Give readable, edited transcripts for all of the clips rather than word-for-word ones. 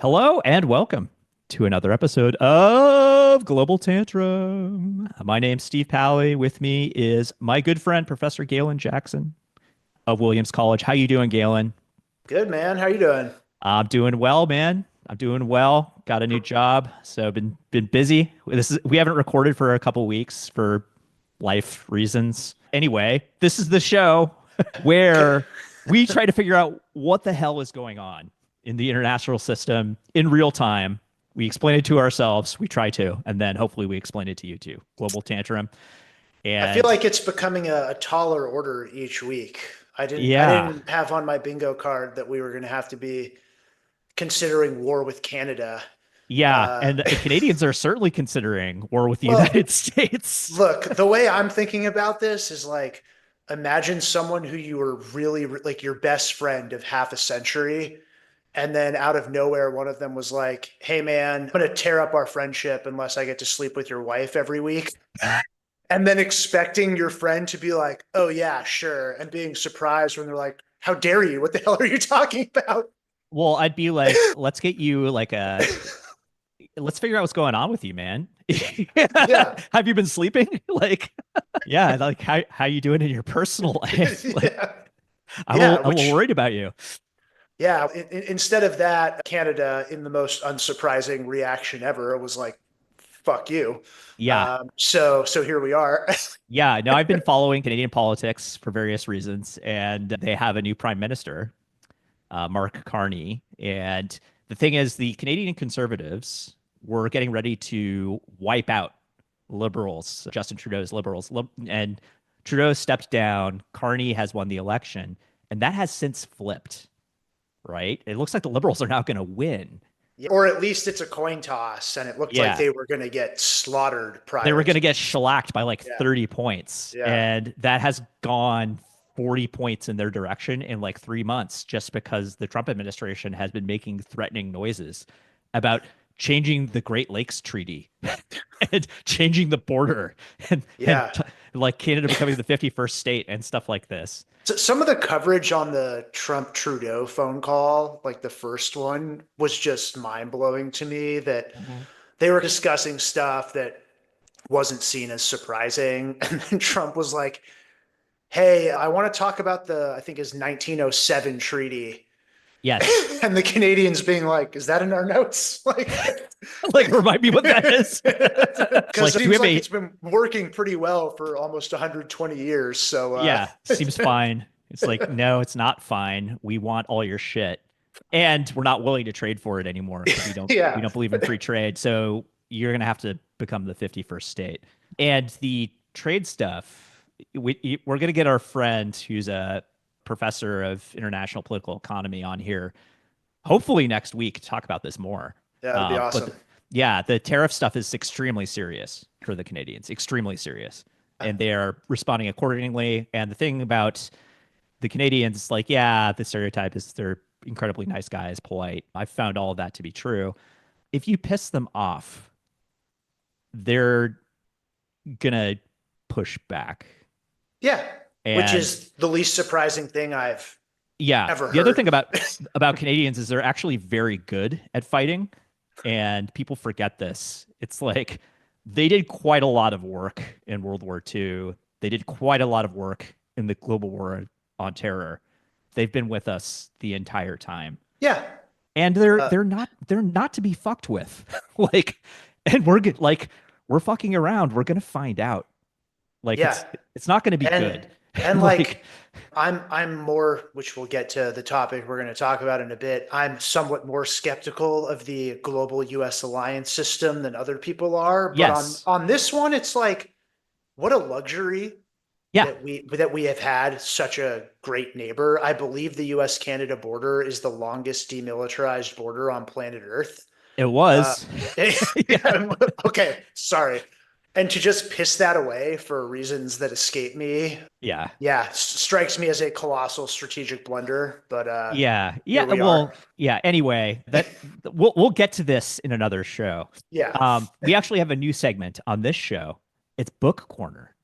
Hello and welcome to another episode of Global Tantrum. My name's Steve Pally. With me is my good friend, Professor Galen Jackson of Williams College. How you doing, Galen? Good, man. How you doing? I'm doing well, man. I'm doing well. Got a new job, so been busy. We haven't recorded for a couple weeks for life reasons. Anyway, this is the show where we try to figure out what the hell is going on in the international system in real time. We explain it to ourselves. We try to, and then hopefully we explain it to you too. Global Tantrum. I feel And like it's becoming a taller order each week. I yeah, didn't have on my bingo card that we were going to have to be considering war with Canada. yeah. Uh, And the Canadians are certainly considering war with the well, United States. look, the way I'm thinking about this is like imagine someone who you were really like your best friend of half a century. And then out of nowhere, one of them was like, "Hey, man, I'm going to tear up our friendship unless I get to sleep with your wife every week." And then expecting your friend to be like, "Oh yeah, sure," and being surprised when they're like, "How dare you? What the hell are you talking about?" Well, I'd be like, let's get you like a let's figure out what's going on with you, man. Yeah. Have you been sleeping? Like, yeah, like how you doing in your personal life? Like, Yeah. I'm a Yeah, little, I'm a little which worried about you. yeah, instead of that, Canada, in the most unsurprising reaction ever, was like, "Fuck you." Yeah, So here we are. yeah. No, I've been following Canadian politics for various reasons, and they have a new prime minister, Mark Carney. And the thing is, the Canadian Conservatives were getting ready to wipe out Liberals, Justin Trudeau's Liberals, and Trudeau stepped down. Carney has won the election, and that has since flipped. Right? It looks like the Liberals are now going to win. Or at least it's a coin toss, and it looked like Yeah, they were going to get slaughtered they were prior going to. to get shellacked by like Yeah, 30 points, yeah. and that has gone 40 points in their direction in like 3 months just because the Trump administration has been making threatening noises about changing the Great Lakes Treaty and changing the border and Yeah. like Canada becoming the 51st state and stuff like this. So some of the coverage on the Trump Trudeau phone call, like the first one, was just mind blowing to me that Mhm. they were discussing stuff that wasn't seen as surprising. And then Trump was like, "Hey, I want to talk about I think his 1907 treaty." Yes. And the Canadians being like, "Is that in our notes?" Like, Like remind me what that is. because Like, it do we seems have like a it's been working pretty well for almost 120 years. So, yeah, seems fine. It's like, no, it's not fine. We want all your shit. And we're not willing to trade for it anymore because we yeah. don't believe in free trade. So you're gonna have to become the 51st state. And the trade stuff, we're gonna get our friend who's a professor of international political economy on here, hopefully next week to talk about this more. Yeah, that'd be But awesome. yeah, the tariff stuff is extremely serious for the Canadians, extremely serious, and they are responding accordingly. And the thing about the Canadians, like, yeah, the stereotype is they're incredibly nice guys, polite. I've found all of that to be true. If you piss them off, they're gonna push back. Yeah, which And is the least surprising thing I've yeah, ever the other heard. thing about Canadians is they're actually very good at fighting, and people forget this. It's like they did quite a lot of work in World War II. They did quite a lot of work in the global war on terror. They've been with us the entire time. Yeah. And they're Uh, they're not to be fucked with. Like and like we're fucking around. We're going to find out. Like yeah. it's not going to be And good. and Like like I'm more, which we'll get to the topic we're going to talk about in a bit. I'm somewhat more skeptical of the global US alliance system than other people are, but yes. on this one it's like what a luxury Yeah, that we have had such a great neighbor. I believe the US Canada border is the longest demilitarized border on planet Earth. it Uh, was. Yeah. okay, sorry. And to just piss that away for reasons that escape me, Yeah. yeah, strikes me as a colossal strategic blunder. But Yeah. here Yeah. we are. Well, yeah. Anyway, that we'll get to this in another show. Yeah, We actually have a new segment on this show. It's Book Corner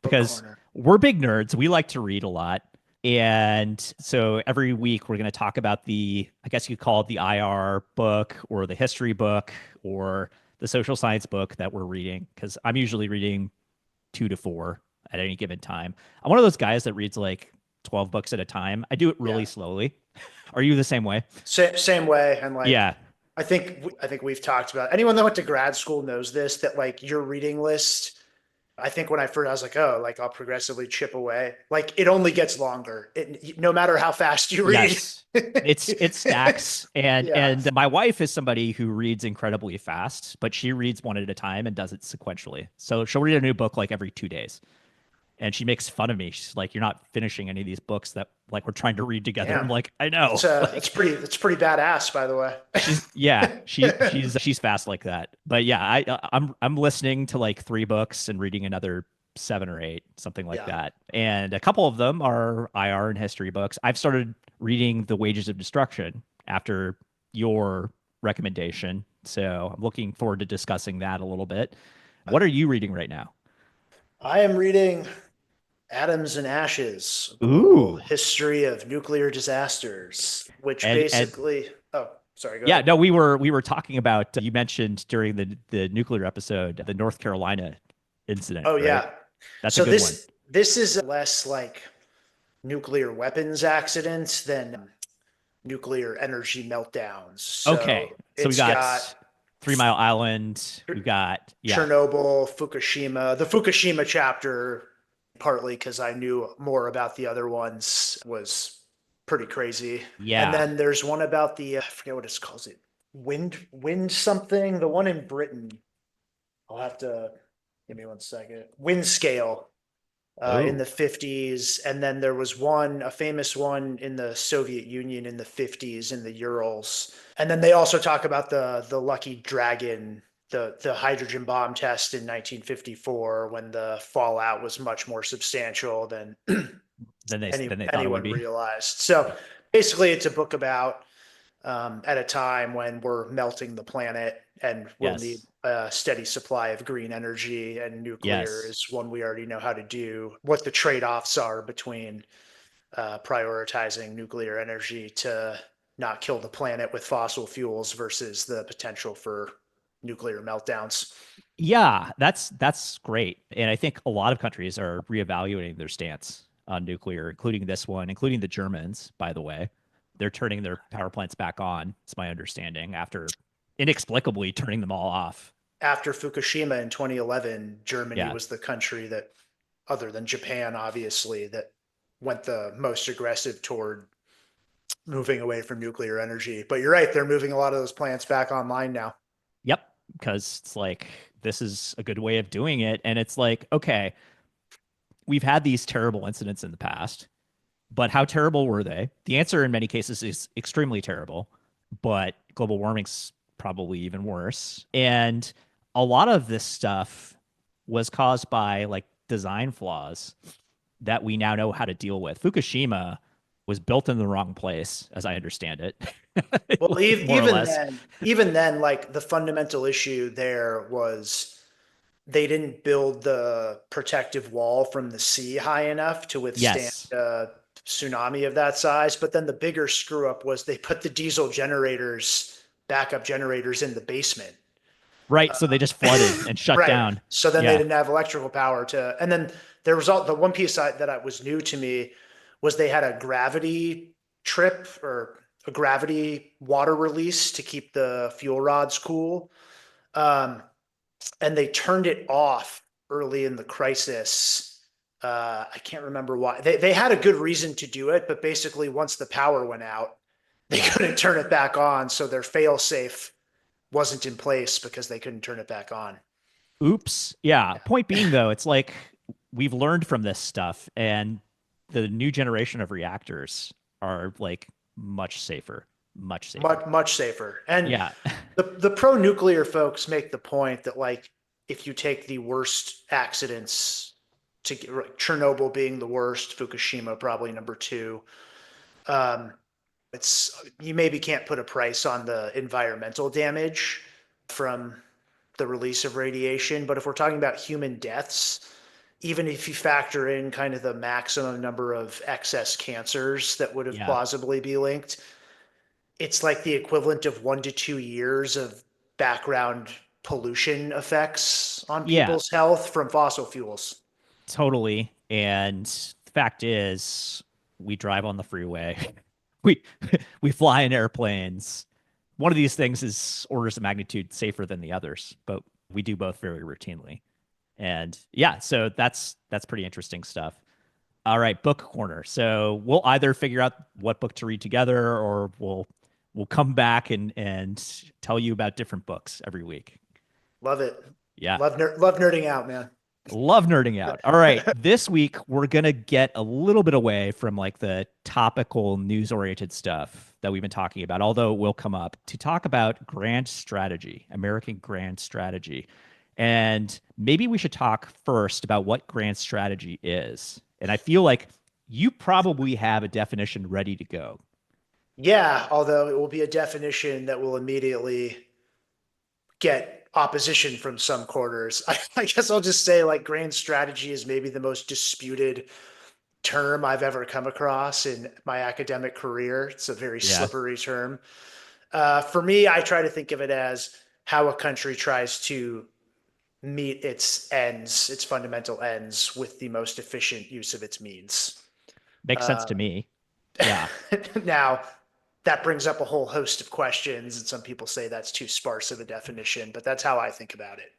book because corner. we're big nerds. We like to read a lot. And so every week we're going to talk about I guess you call it the IR book or the history book or the social science book that we're reading. Cause I'm usually reading 2 to 4 at any given time. I'm one of those guys that reads like 12 books at a time. I do it Yeah. really slowly. Are you the same way? Same way. And like, Yeah. I think we've talked about anyone that went to grad school knows this, that like your reading list, I think when I was like, oh, like I'll progressively chip away. Like it only gets longer. No matter how fast you read. Yes. It stacks Yeah. and my wife is somebody who reads incredibly fast, but she reads one at a time and does it sequentially. So she'll read a new book like every 2 days. And she makes fun of me. She's like, "You're not finishing any of these books that like we're trying to read together." I'm Damn. like, "I know." Like That's pretty badass, by the way. she's fast like that. But yeah, I'm listening to like 3 books and reading another 7 or 8, something like Yeah. that. And a couple of them are IR and history books. I've started reading The Wages of Destruction after your recommendation. So I'm looking forward to discussing that a little bit. What are you reading right now? I am reading Atoms and Ashes, a global Ooh. history of nuclear disasters, which And basically, oh, sorry, go yeah, ahead. no, we were talking about you mentioned during the nuclear episode the North Carolina incident, Oh, right? yeah. That's a So good one. this is less like nuclear weapons accidents than nuclear energy meltdowns. Okay. So So we it's got got 3 Mile Island. We've got yeah. Chernobyl, Fukushima. The Fukushima chapter, partly because I knew more about the other ones, was pretty crazy. And Yeah. then there's one about I forget what it's called. It wind something. The one in Britain. I'll have to give me one second. Wind scale in Oh. the 50s, and then there was a famous one in the Soviet Union in the 50s in the Urals. And then they also talk about the Lucky Dragon, the hydrogen bomb test in 1954, when the fallout was much more substantial than Then they thought it would anyone be. realized. So basically, it's a book about at a time when we're melting the planet and we'll need Yes. a steady supply of green energy, and nuclear Yes. is one we already know how to do, what the trade-offs are between prioritizing nuclear energy to not kill the planet with fossil fuels versus the potential for nuclear meltdowns. Yeah, that's great. And I think a lot of countries are reevaluating their stance on nuclear, including this one, including the Germans, by the way. They're turning their power plants back on, it's my understanding, after inexplicably turning them all off. After Fukushima in 2011, Germany Yeah. was the country that, other than Japan, obviously, that went the most aggressive toward moving away from nuclear energy. But you're right, they're moving a lot of those plants back online now. Yep. Because it's like, this is a good way of doing it. And it's like, okay, we've had these terrible incidents in the past, but how terrible were they? The answer in many cases is extremely terrible, but global warming's probably even worse. And a lot of this stuff was caused by like design flaws that we now know how to deal with. Fukushima was built in the wrong place, as I understand it, Well, like more or less. even then, like the fundamental issue there was they didn't build the protective wall from the sea high enough to withstand Yes. a tsunami of that size. But then the bigger screw up was they put the diesel generators, backup generators, in the basement. Right. So they just flooded and shut Right. down. So then they Yeah. didn't have electrical power to, and then there was the one piece that I was new to me was they had a gravity trip or a gravity water release to keep the fuel rods cool. Um, and they turned it off early in the crisis. I can't remember why. They had a good reason to do it, but basically once the power went out, they Yeah. couldn't turn it back on. So their fail safe wasn't in place because they couldn't turn it back on. Oops. Yeah. Point being, though, it's like we've learned from this stuff, and the new generation of reactors are like much safer, much safer. Much safer. And Yeah. the pro nuclear folks make the point that like if you take the worst accidents to Chernobyl being the worst, Fukushima probably number two. Um, it's you maybe can't put a price on the environmental damage from the release of radiation, but if we're talking about human deaths, even if you factor in kind of the maximum number of excess cancers that would have Yeah. plausibly be linked, it's like the equivalent of 1 to 2 years of background pollution effects on Yeah, people's health from fossil fuels. totally. And the fact is, we drive on the freeway. We we fly in airplanes. One of these things is orders of magnitude safer than the others, but we do both very routinely. And yeah, so that's pretty interesting stuff. All right, book corner. So we'll either figure out what book to read together, or we'll come back and tell you about different books every week. Love it. Yeah. Love nerding out, man. Love nerding out. All right. This week, we're going to get a little bit away from like the topical news oriented stuff that we've been talking about, although it will come up to talk about grand strategy, American grand strategy. And maybe we should talk first about what grand strategy is. And I feel like you probably have a definition ready to go. Yeah, although it will be a definition that will immediately get opposition from some quarters. I guess I'll just say like grand strategy is maybe the most disputed term I've ever come across in my academic career. It's a very Yeah. slippery term. For me, I try to think of it as how a country tries to meet its ends, its fundamental ends, with the most efficient use of its means. Makes sense to me. Yeah. Now, that brings up a whole host of questions, and some people say that's too sparse of a definition, but that's how I think about it.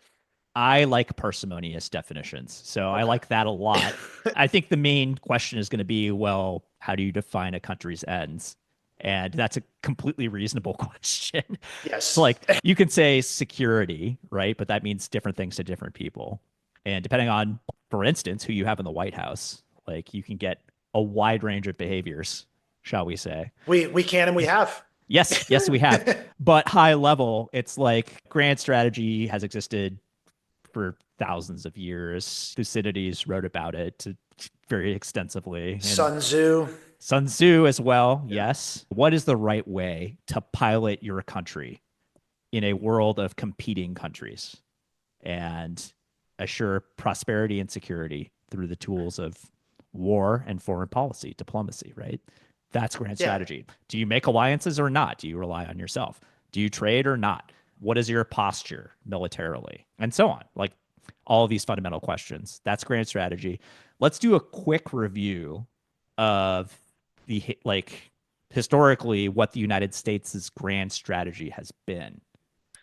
I like parsimonious definitions. So I Okay. like that a lot. I think the main question is going to be, well, how do you define a country's ends? And that's a completely reasonable question. It's Yes. like you can say security, right? But that means different things to different people. And depending on, for instance, who you have in the White House, like you can get a wide range of behaviors, shall we say. We can and we have. Yes, yes, we have. But high level, it's like grand strategy has existed for thousands of years. Thucydides wrote about it very extensively, and Sun Tzu. Sun Tzu as well. Yeah. Yes. What is the right way to pilot your country in a world of competing countries and assure prosperity and security through the tools of war and foreign policy, diplomacy, right? That's grand Yeah. strategy. Do you make alliances or not? Do you rely on yourself? Do you trade or not? What is your posture militarily? And so on. Like all of these fundamental questions. That's grand strategy. Let's do a quick review of the like historically what the United States' grand strategy has been.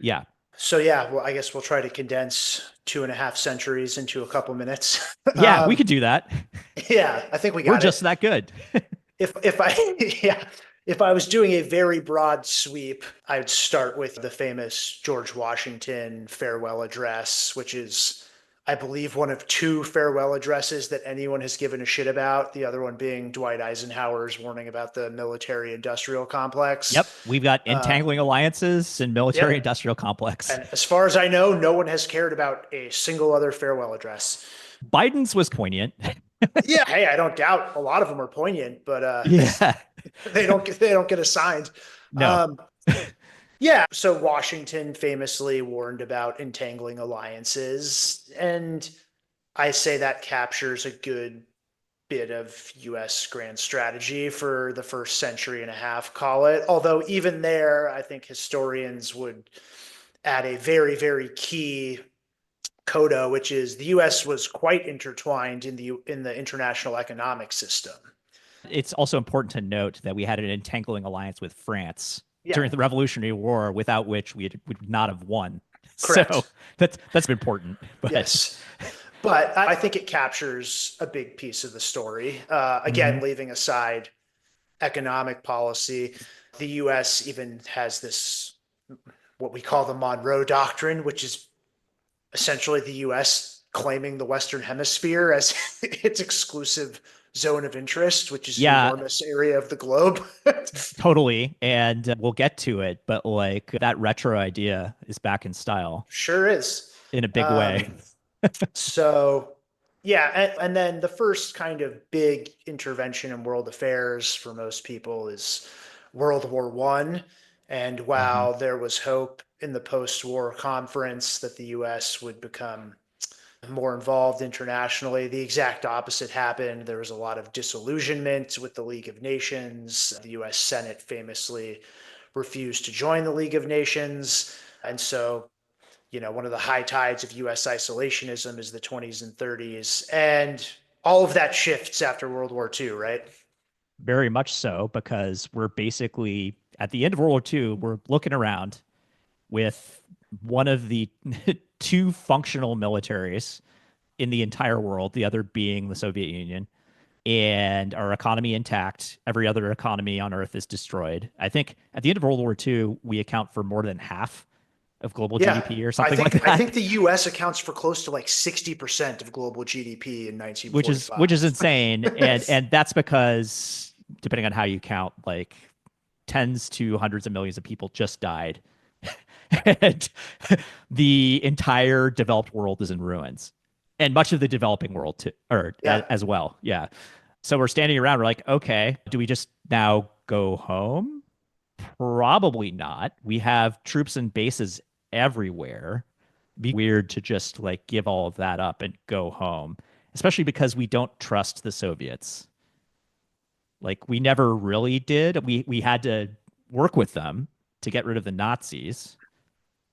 Yeah. So yeah, well, I guess we'll try to condense 2.5 centuries into a couple minutes. Yeah, we could do that. Yeah, I think we We're got just it. that good. If I yeah, if I was doing a very broad sweep, I would start with the famous George Washington farewell address, which is, I believe, one of two farewell addresses that anyone has given a shit about. The other one being Dwight Eisenhower's warning about the military-industrial complex. Yep. We've got entangling alliances and military Yep. industrial complex. And as far as I know, no one has cared about a single other farewell address. Biden's was poignant. Yeah, hey, I don't doubt a lot of them are poignant, but Yeah. they don't get assigned. No. Um, yeah, so Washington famously warned about entangling alliances, and I say that captures a good bit of US grand strategy for the first century and a half, call it. Although even there, I think historians would add a very, very key coda, which is the US was quite intertwined in the international economic system. It's also important to note that we had an entangling alliance with France Yeah, during the Revolutionary War, without which would not have won. So correct. that's important. But Yes. But I think it captures a big piece of the story. Again, Mhm. leaving aside economic policy, the US even has this, what we call the Monroe Doctrine, which is essentially the US claiming the Western Hemisphere as its exclusive zone of interest, which is an Yeah, enormous area of the globe. totally. And we'll get to it. But like that retro idea is back in style Sure is. in a big way. Um, so, yeah, and then the first kind of big intervention in world affairs for most people is World War One. And Mhm. while there was hope in the post-war conference that the U.S. would become more involved internationally. The exact opposite happened. There was a lot of disillusionment with the League of Nations. The US Senate famously refused to join the League of Nations. And so, one of the high tides of US isolationism is the 20s and 30s. And all of that shifts after World War II, right? Very much so, because we're basically at the end of World War II, we're looking around with one of the two functional militaries in the entire world, the other being the Soviet Union, and our economy intact. Every other economy on Earth is destroyed. I think at the end of World War II, we account for more than half of global Yeah. GDP or I something like think I think that, the US accounts for close to like 60% of global GDP in which is 1945. insane. And that's because depending on how you count, like tens to hundreds of millions of people just died. And the entire developed world is in ruins. And much of the developing world too, or Yeah. as well. Yeah. So we're standing around, we're like, okay, do we just now go home? Probably not. We have troops and bases everywhere. Be weird to just like give all of that up and go home, especially because we don't trust the Soviets. Like we never really did. We had to work with them to get rid of the Nazis,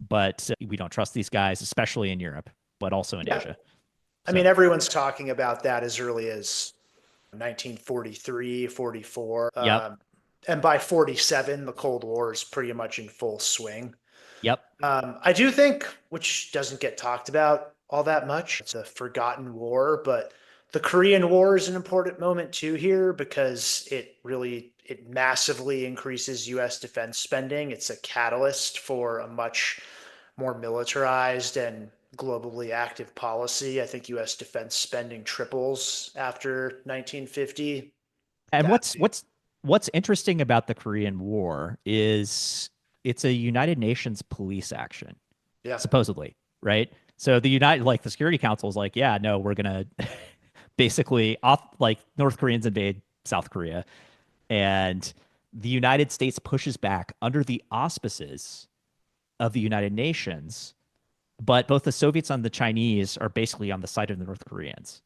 but we don't trust these guys, especially in Europe, but also in Yeah. Asia. I mean, So, everyone's talking about that as early as 1943, 44. yep, And by 47, the Cold War is pretty much in full swing. yep, I do think, which doesn't get talked about all that much, it's a forgotten war, but the Korean War is an important moment too here because it massively increases US defense spending. It's a catalyst for a much more militarized and globally active policy. I think US defense spending triples after 1950. and That what's interesting about the Korean War is it's a United Nations police action, yeah. supposedly, right? So the United, like the Security Council is like, yeah, no, we're gonna basically off like North Koreans invade South Korea, and the United States pushes back under the auspices of the United Nations, but both the Soviets and the Chinese are basically on the side of the North Koreans.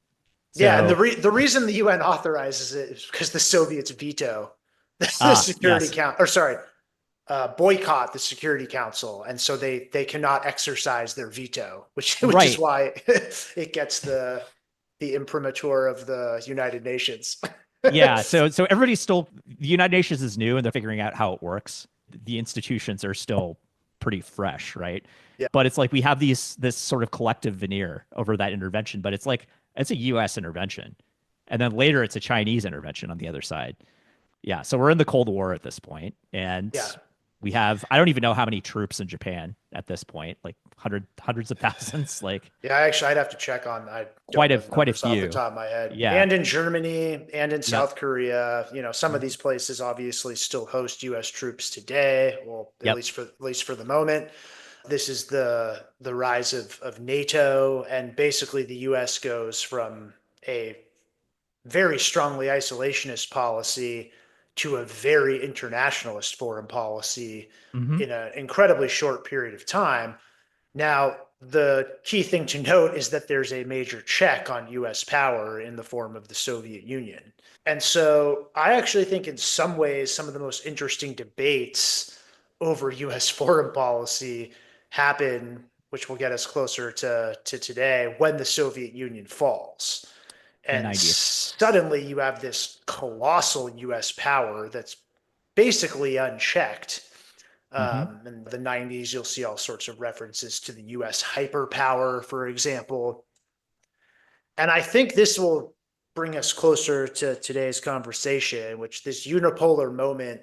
Yeah, and So, the reason the UN authorizes it is because the Soviets veto the Security yes, Council, or sorry, boycott the Security Council, and so they cannot exercise their veto, which is right. why it gets the imprimatur of the United Nations. Yeah, so everybody's still the United Nations is new and they're figuring out how it works. The institutions are still pretty fresh, right? Yeah, But it's like we have this sort of collective veneer over that intervention, but it's like it's a US intervention. And then later it's a Chinese intervention on the other side. Yeah, so we're in the Cold War at this point, and yeah, we have I don't even know how many troops in Japan at this point, like hundreds of thousands, like yeah. Actually, I'd have to check on. I don't know the quite a numbers off the few. top of my head. Yeah. And in Germany and in Yep. South Korea, some of Mhm. these places obviously still host U.S. troops today. Well, Yep. at least for the moment. This is the rise of NATO, and basically the U.S. goes from a very strongly isolationist policy to a very internationalist foreign policy Hmm. in an incredibly short period of time. Now, the key thing to note is that there's a major check on US power in the form of the Soviet Union. And so I actually think, in some ways, some of the most interesting debates over US foreign policy happen, which will get us closer to today, when the Soviet Union falls. The And 90s. suddenly you have this colossal US power that's basically unchecked. Hmm. In the 90s, you'll see all sorts of references to the US hyperpower, for example. And I think this will bring us closer to today's conversation, which this unipolar moment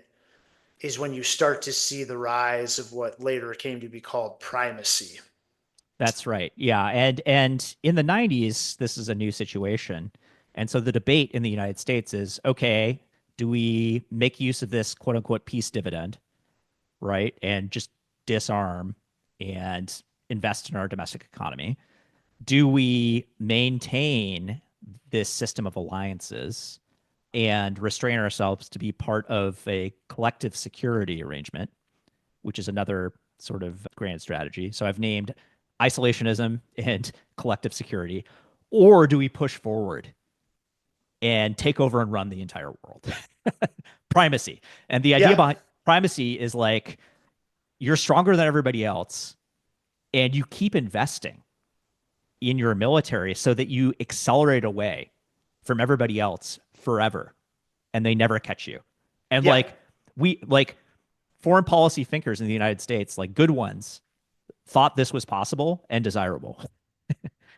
is when you start to see the rise of what later came to be called primacy. That's right. Yeah, and in the 90s, this is a new situation. And so the debate in the United States is, okay, do we make use of this quote unquote peace dividend, right? And just disarm and invest in our domestic economy? Do we maintain this system of alliances and restrain ourselves to be part of a collective security arrangement, which is another sort of grand strategy? So I've named isolationism and collective security, or do we push forward and take over and run the entire world? Primacy. And the idea Yeah. behind primacy is like you're stronger than everybody else and you keep investing in your military so that you accelerate away from everybody else forever and they never catch you. And Yeah. like foreign policy thinkers in the United States, like good ones, thought this was possible and desirable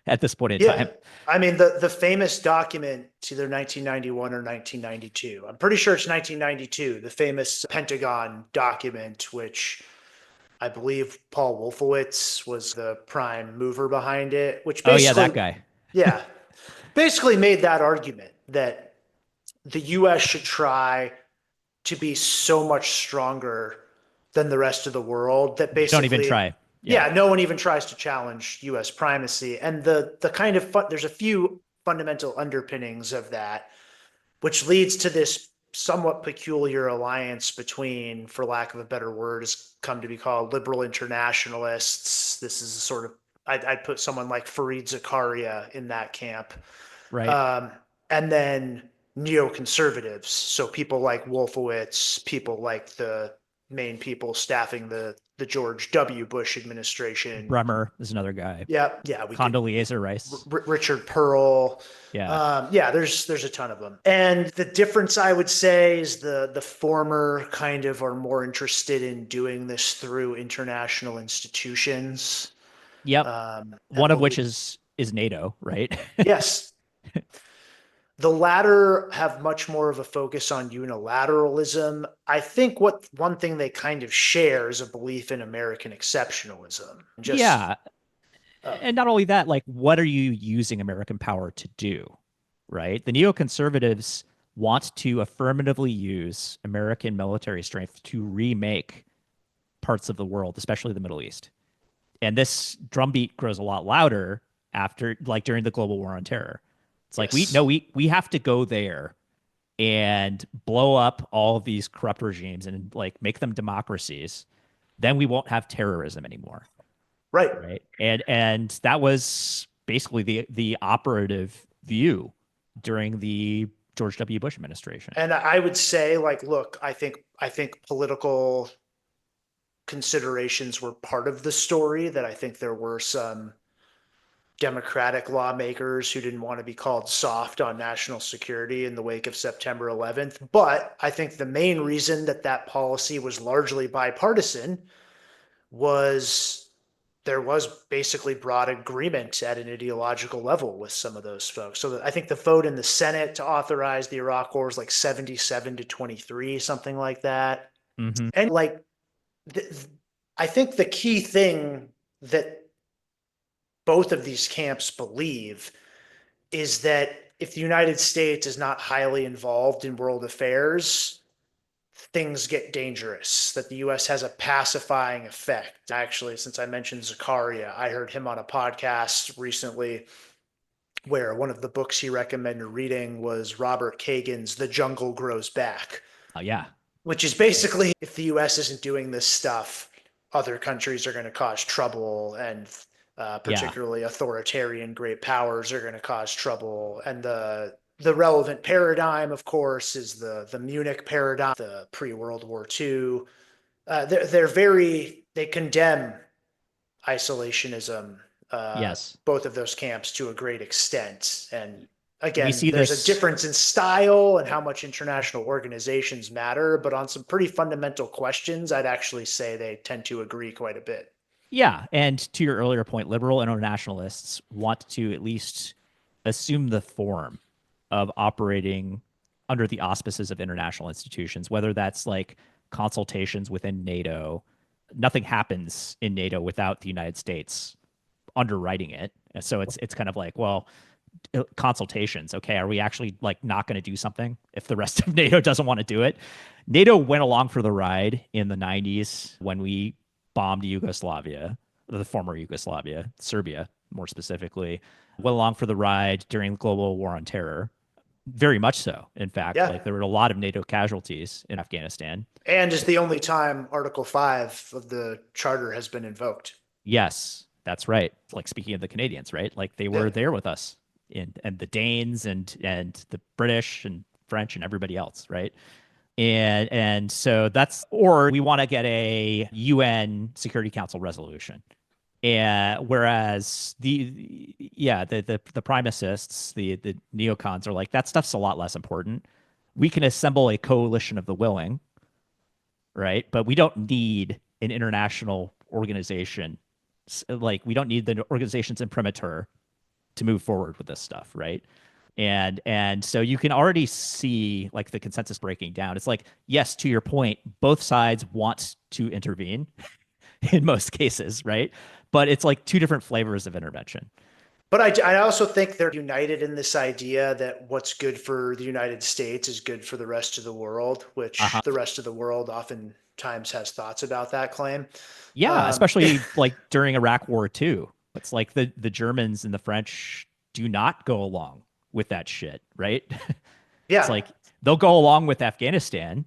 at this point in Yeah. time. I mean, the famous document, it's either 1991 or 1992. I'm pretty sure it's 1992, the famous Pentagon document, which I believe Paul Wolfowitz was the prime mover behind it, which Oh yeah, that basically, guy. yeah, basically made that argument that the US should try to be so much stronger than the rest of the world that Don't even basically, try. Yeah. yeah, no one even tries to challenge US primacy. And the kind of there's a few fundamental underpinnings of that, which leads to this somewhat peculiar alliance between, for lack of a better word, has come to be called liberal internationalists. This is a sort of, I'd put someone like Fareed Zakaria in that camp. Right. Um, and then neoconservatives. So people like Wolfowitz, people like the main people staffing the George W. Bush administration. Bremer is another guy. Yeah, yeah, we could Condoleezza Rice. Richard Pearl. Yeah. Yeah, there's a ton of them. And the difference I would say is the former kind of are more interested in doing this through international institutions. Yep. And One of which believe is NATO, right? yes, the latter have much more of a focus on unilateralism. I think what one thing they kind of share is a belief in American exceptionalism. Just Yeah. And not only that, like, what are you using American power to do? Right? The neoconservatives want to affirmatively use American military strength to remake parts of the world, especially the Middle East. And this drumbeat grows a lot louder after, like, during the global war on terror. It's like we no yes, we have to go there and blow up all of these corrupt regimes and like make them democracies. Then we won't have terrorism anymore, right. right? And that was basically the operative view during the George W. Bush administration. And I would say, like, look, I think political considerations were part of the story. That I think there were some Democratic lawmakers who didn't want to be called soft on national security in the wake of September 11th. But I think the main reason that that policy was largely bipartisan was there was basically broad agreement at an ideological level with some of those folks. So I think the vote in the Senate to authorize the Iraq War was like 77 to 23, something like that. Mm-hmm. And like, I think the key thing that both of these camps believe is that if the United States is not highly involved in world affairs, things get dangerous, that the US has a pacifying effect. Actually, since I mentioned Zakaria, I heard him on a podcast recently where one of the books he recommended reading was Robert Kagan's The Jungle Grows Back, Oh yeah. which is basically if the US isn't doing this stuff, other countries are going to cause trouble, and Yeah. particularly authoritarian great powers are going to cause trouble. And the relevant paradigm, of course, is the Munich paradigm, the pre-World War II. They condemn isolationism, Yes. both of those camps to a great extent. And We again, see there's a this. difference in style and how much international organizations matter, but on some pretty fundamental questions, I'd actually say they tend to agree quite a bit. Yeah, and to your earlier point, liberal internationalists want to at least assume the form of operating under the auspices of international institutions, whether that's like consultations within NATO. Nothing happens in NATO without the United States underwriting it. And so it's kind of like, well, consultations. Okay, are we actually like not going to do something if the rest of NATO doesn't want to do it? NATO went along for the ride in the 90s when we bombed Yugoslavia, the former Yugoslavia, Serbia more specifically, went along for the ride during the global war on terror. Very much so. In fact, Yeah. like there were a lot of NATO casualties in Afghanistan. And is the only time Article 5 of the Charter has been invoked. Yes. That's right. Like speaking of the Canadians, right? Like they Yeah. were there with us and the Danes and the British and French and everybody else, right? And so that's or we want to get a UN Security Council resolution. And whereas the primicists, the neocons are like that stuff's a lot less important. We can assemble a coalition of the willing, right? But we don't need an international organization. Like we don't need the organization's imprimatur to move forward with this stuff, right? And so you can already see like the consensus breaking down. It's like, yes, to your point, both sides want to intervene in most cases, right? But it's like two different flavors of intervention. But I also think they're united in this idea that what's good for the United States is good for the rest of the world, which Uh-huh. the rest of the world oftentimes has thoughts about that claim. Yeah, Um, especially like during Iraq War too. It's like the Germans and the French do not go along with that shit, right? It's yeah, like they'll go along with Afghanistan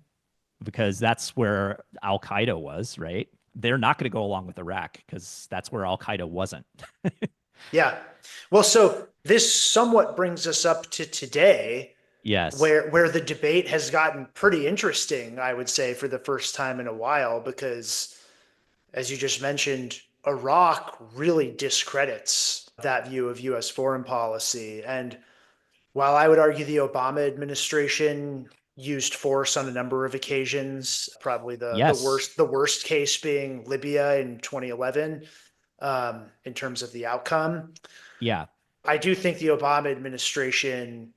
because that's where Al Qaeda was, right? They're not going to go along with Iraq because that's where Al Qaeda wasn't. yeah. Well, so this somewhat brings us up to today, Yes. where the debate has gotten pretty interesting, I would say, for the first time in a while, because as you just mentioned, Iraq really discredits that view of US foreign policy. And while I would argue the Obama administration used force on a number of occasions, probably Yes. the worst case being Libya in 2011, in terms of the outcome. Yeah. I do think the Obama administration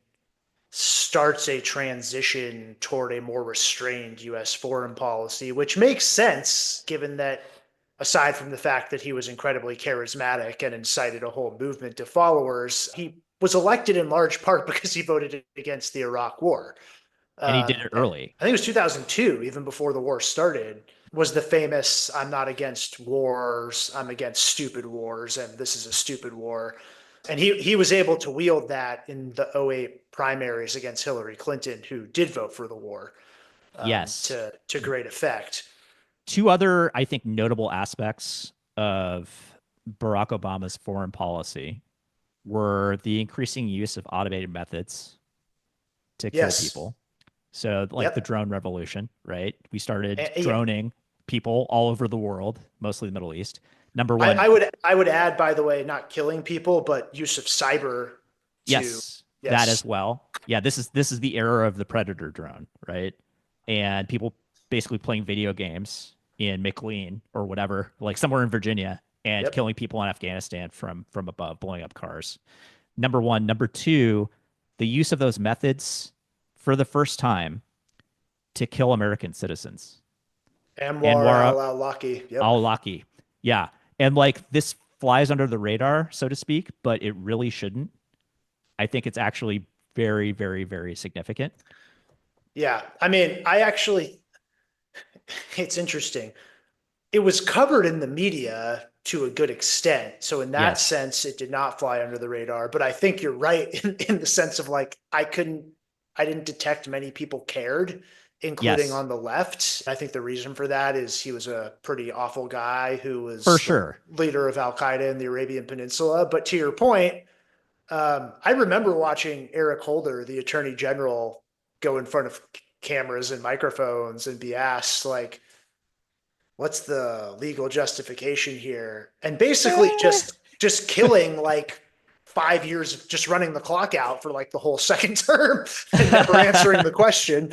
starts a transition toward a more restrained US foreign policy, which makes sense given that, aside from the fact that he was incredibly charismatic and incited a whole movement of followers, he was elected in large part because he voted against the Iraq War. And he did it I early. think it was 2002, even before the war started, was the famous "I'm not against wars, I'm against stupid wars, and this is a stupid war." And he was able to wield that in the '08 primaries against Hillary Clinton, who did vote for the war, Yes. to great effect. Two other, I think, notable aspects of Barack Obama's foreign policy were the increasing use of automated methods to kill Yes. people. So, like the Yep. drone revolution, right? We started Yeah. droning people all over the world, mostly the Middle East. Number I, one, I would add, by the way, not killing people, but use of cyber to, yes, that yes. as well. Yeah, this is the era of the Predator drone, right? And people basically playing video games in McLean or whatever, like somewhere in Virginia, and Yep. killing people in Afghanistan from above, blowing up cars. Number one. Number two, the use of those methods for the first time to kill American citizens. Anwar Anwar al-Awlaki. Yep. al-Awlaki. Yeah. And like this flies under the radar, so to speak, but it really shouldn't. I think it's actually very, very, very significant. Yeah. I mean, it's interesting. It was covered in the media to a good extent. So in that Yes. sense, it did not fly under the radar. But I think you're right in the sense of like, I didn't detect many people cared, including Yes. on the left. I think the reason for that is he was a pretty awful guy who For was the sure. leader of Al Qaeda in the Arabian Peninsula. But to your point, I remember watching Eric Holder, the attorney general, go in front of cameras and microphones and be asked, like, what's the legal justification here? And basically Eh. just killing like 5 years of just running the clock out for like the whole second term and never answering the question.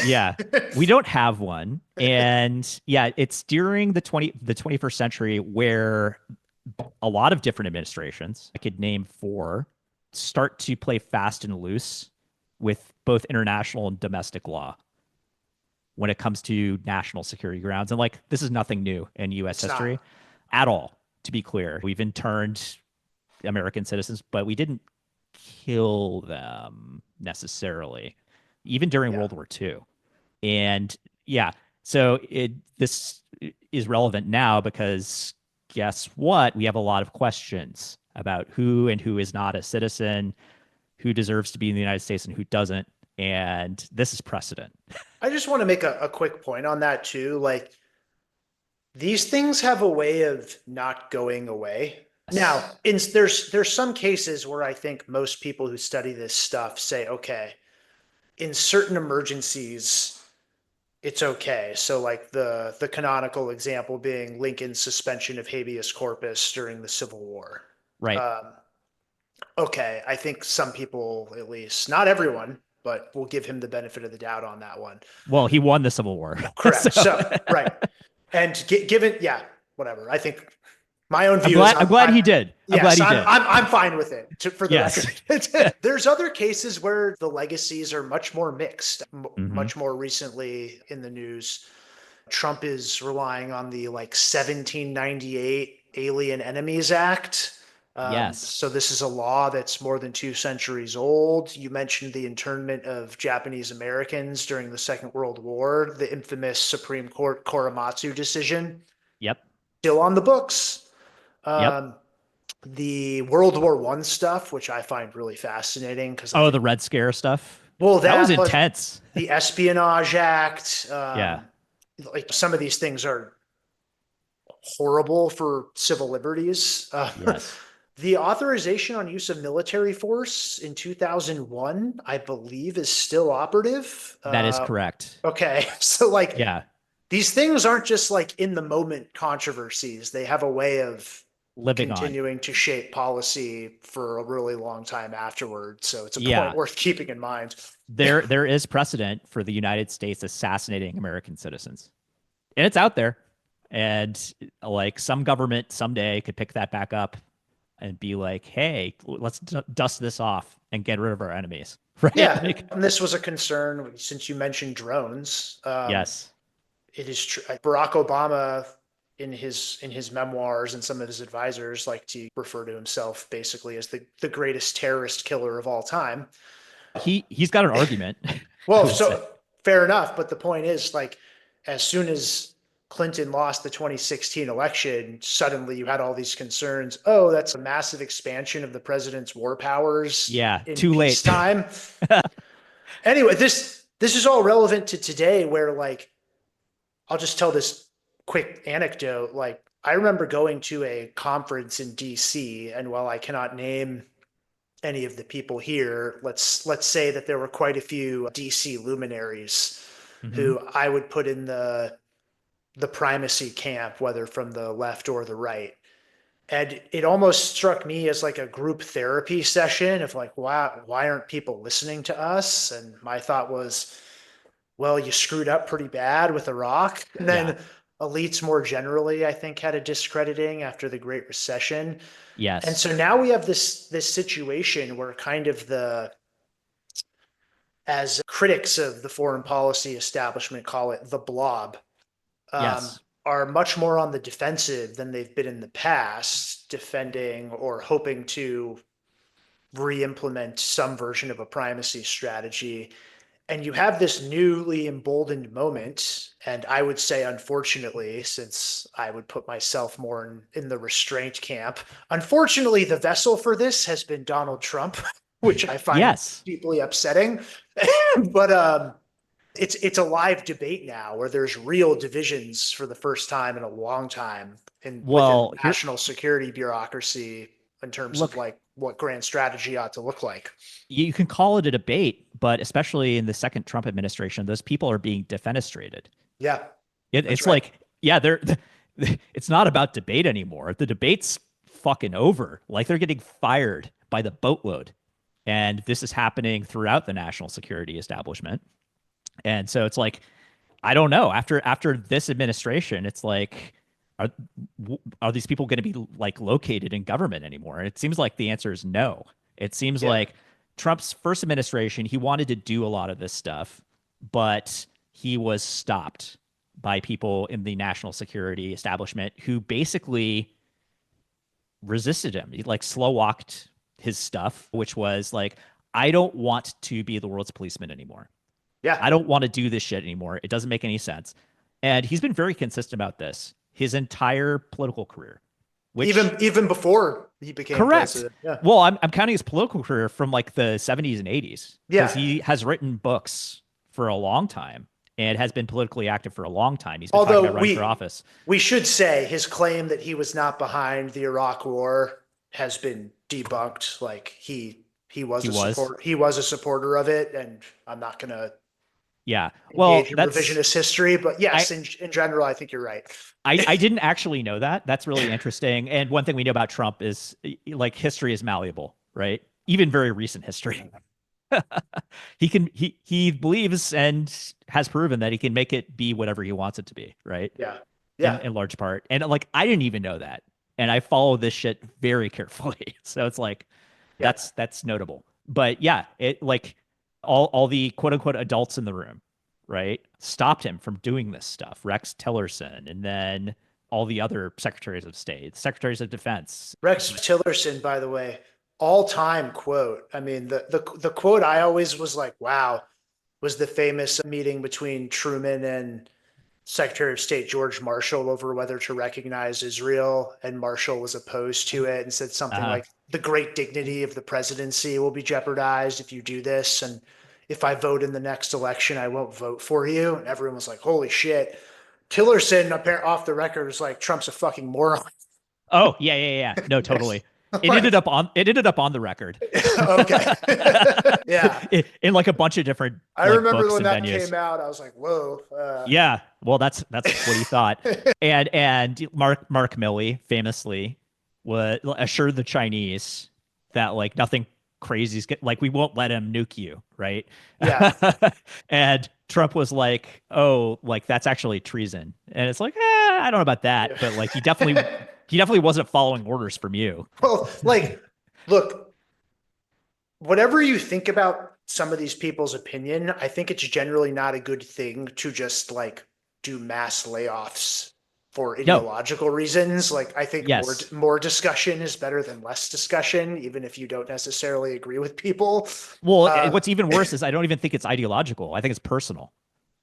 Yeah. We don't have one. And yeah, it's during the 21st century where a lot of different administrations, I could name four, start to play fast and loose with both international and domestic law when it comes to national security grounds. And like, this is nothing new in US It's not. history at all, to be clear. We've interned American citizens, but we didn't kill them necessarily, even during Yeah. World War II. And yeah, so this is relevant now because guess what? We have a lot of questions about who and who is not a citizen, who deserves to be in the United States and who doesn't. And this is precedent. I just want to make a quick point on that too. Like, these things have a way of not going away. Now, there's some cases where I think most people who study this stuff say, okay, in certain emergencies, it's okay. So like the canonical example being Lincoln's suspension of habeas corpus during the Civil War. Right. Um, okay, I think some people, at least, not everyone, but we'll give him the benefit of the doubt on that one. Well, he won the Civil War. Correct. So So, right. And given, yeah, whatever. I think my own I'm view is glad he did. I'm glad yes, he did. I'm fine with it for the Yes. record. There's other cases where the legacies are much more mixed, Hmm. much more recently in the news. Trump is relying on the like 1798 Alien Enemies Act. Yes. So this is a law that's more than 2 centuries old. You mentioned the internment of Japanese Americans during the Second World War, the infamous Supreme Court Korematsu decision, Yep. still on the books. Yep. Um, the World War One stuff, which I find really fascinating because I Oh, the think, Red Scare stuff. well, That was that plus intense. the Espionage Act, Yeah. like some of these things are horrible for civil liberties. Yes. The authorization on use of military force in 2001, I believe, is still operative. That is correct. Okay, so like Yeah. these things aren't just like in the moment controversies. They have a way of Living on. continuing to shape policy for a really long time afterward. So it's a point Yeah. worth keeping in mind. There is precedent for the United States assassinating American citizens. And it's out there. And like some government someday could pick that back up and be like, "Hey, let's dust this off and get rid of our enemies." Right? Yeah, Like, and this was a concern since you mentioned drones. yes. It is true. Barack Obama, in his memoirs and some of his advisors, like to refer to himself basically as the greatest terrorist killer of all time. He's got an argument, I Well, would say. so fair enough, but the point is, like, as soon as Clinton lost the 2016 election, suddenly you had all these concerns. Oh, that's a massive expansion of the president's war powers Yeah, in too late. peacetime. Anyway, this is all relevant to today, where like I'll just tell this quick anecdote. Like, I remember going to a conference in DC, and while I cannot name any of the people here, let's say that there were quite a few DC luminaries Hmm. who I would put in the primacy camp, whether from the left or the right. And it almost struck me as like a group therapy session of like, wow, why aren't people listening to us? And my thought was, well, you screwed up pretty bad with Iraq. And Yeah. then elites more generally, I think, had a discrediting after the Great Recession. And Yes. so now we have this situation where kind of as critics of the foreign policy establishment call it, the blob, Yes. are much more on the defensive than they've been in the past, defending or hoping to re-implement some version of a primacy strategy. And you have this newly emboldened moment. And I would say, unfortunately, since I would put myself more in the restraint camp, unfortunately, the vessel for this has been Donald Trump, which I find Yes. deeply upsetting. But it's a live debate now where there's real divisions for the first time in a long time within Well, the here, national security bureaucracy in terms of look, like what grand strategy ought to look like. you can call it a debate, but especially in the second Trump administration, those people are being defenestrated. Yeah, that's It's right. like, yeah, it's not about debate anymore. The debate's fucking over. Like they're getting fired by the boatload. And this is happening throughout the national security establishment. And so it's like, I don't know. After this administration, it's like, are are these people going to be like located in government anymore? And it seems like the answer is no. It seems Yeah. like Trump's first administration, he wanted to do a lot of this stuff, but he was stopped by people in the national security establishment who basically resisted him. He like slow walked his stuff, which was like, I don't want to be the world's policeman anymore. Yeah. I don't want to do this shit anymore. It doesn't make any sense. And he's been very consistent about this his entire political career, which Even before he became correct. president. Yeah. Well, I'm counting his political career from like the 70s and 80s because Yeah. he has written books for a long time and has been politically active for a long time. He's been talking Although about running for office. we should say his claim that he was not behind the Iraq war has been debunked. Like He was. he was a supporter of it, and I'm not gonna Yeah. Well, engage in that's revisionist history, but I yes, in general, I think you're right. I didn't actually know that. That's really interesting. And one thing we know about Trump is like history is malleable, right? Even very recent history. He believes and has proven that he can make it be whatever he wants it to be, right? Yeah, in yeah, in large part. And like I didn't even know that. And I follow this shit very carefully. So it's like yeah. that's notable. But yeah, it like all the quote unquote adults in the room, right? Stopped him from doing this stuff. Rex Tillerson and then all the other secretaries of state, secretaries of defense. Rex Tillerson, by the way, all time quote. I mean, the quote I always was like, wow, was the famous meeting between Truman and Secretary of State George Marshall over whether to recognize Israel, and Marshall was opposed to it and said something Uh, like, "The great dignity of the presidency will be jeopardized if you do this, and if I vote in the next election, I won't vote for you." And everyone was like, "Holy shit!" Tillerson, off the record, was like, "Trump's a fucking moron." oh, yeah. No, totally. Like, It ended up on the record. okay, yeah. In like a bunch of different I like remember books when and that venues. came out, I was like, "Whoa." Yeah, well, that's what he thought. And Mark Milley famously was assured the Chinese that like nothing crazy is like we won't let him nuke you, right? Yeah. And Trump was like, "Oh, like that's actually treason." And it's like, I don't know about that, but like Yeah. he definitely wasn't following orders from you. Well, like, look, whatever you think about some of these people's opinion, I think it's generally not a good thing to just like do mass layoffs for No, ideological reasons. Like, I think yes. more discussion is better than less discussion, even if you don't necessarily agree with people. Well, Uh, what's even worse is I don't even think it's ideological. I think it's personal.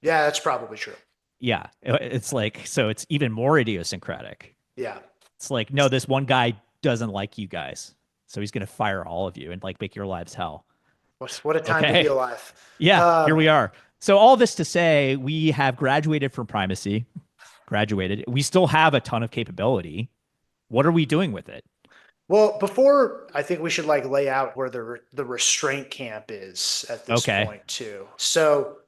yeah, that's probably true. Yeah, it's like so it's even more idiosyncratic. Yeah. It's like no, this one guy doesn't like you guys, so he's gonna fire all of you and like make your lives hell. What a time to be Okay, alive. yeah, here Um, we are. So all this to say, we have graduated from primacy. Graduated. We still have a ton of capability. What are we doing with it? Well, before I think we should like lay out where the restraint camp is at this Okay. point too. So,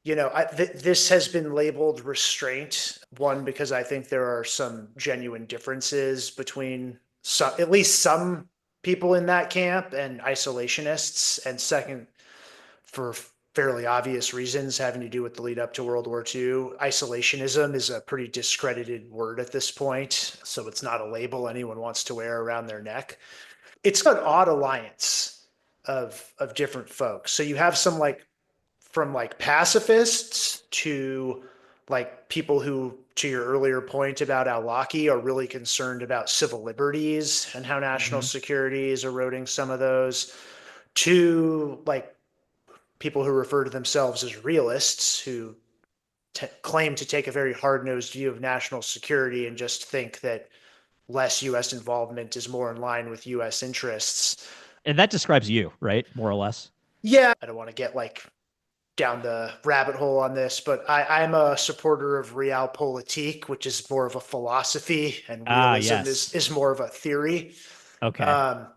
this has been labeled restraint one because I think there are some genuine differences between some, at least some people in that camp and isolationists, and second, for fairly obvious reasons having to do with the lead up to World War II. Isolationism is a pretty discredited word at this point, so it's not a label anyone wants to wear around their neck. It's an odd alliance of different folks. So you have some like from like pacifists to like people who, to your earlier point about Al-Awlaki, are really concerned about civil liberties and how national Mm-hmm. security is eroding some of those, to like people who refer to themselves as realists who claim to take a very hard-nosed view of national security and just think that less U.S. involvement is more in line with U.S. interests. And that describes you, right? More or less. Yeah, I don't want to get like down the rabbit hole on this, but I'm a supporter of realpolitik, which is more of a philosophy, and Ah, realism yes. is more of a theory. Okay. Um,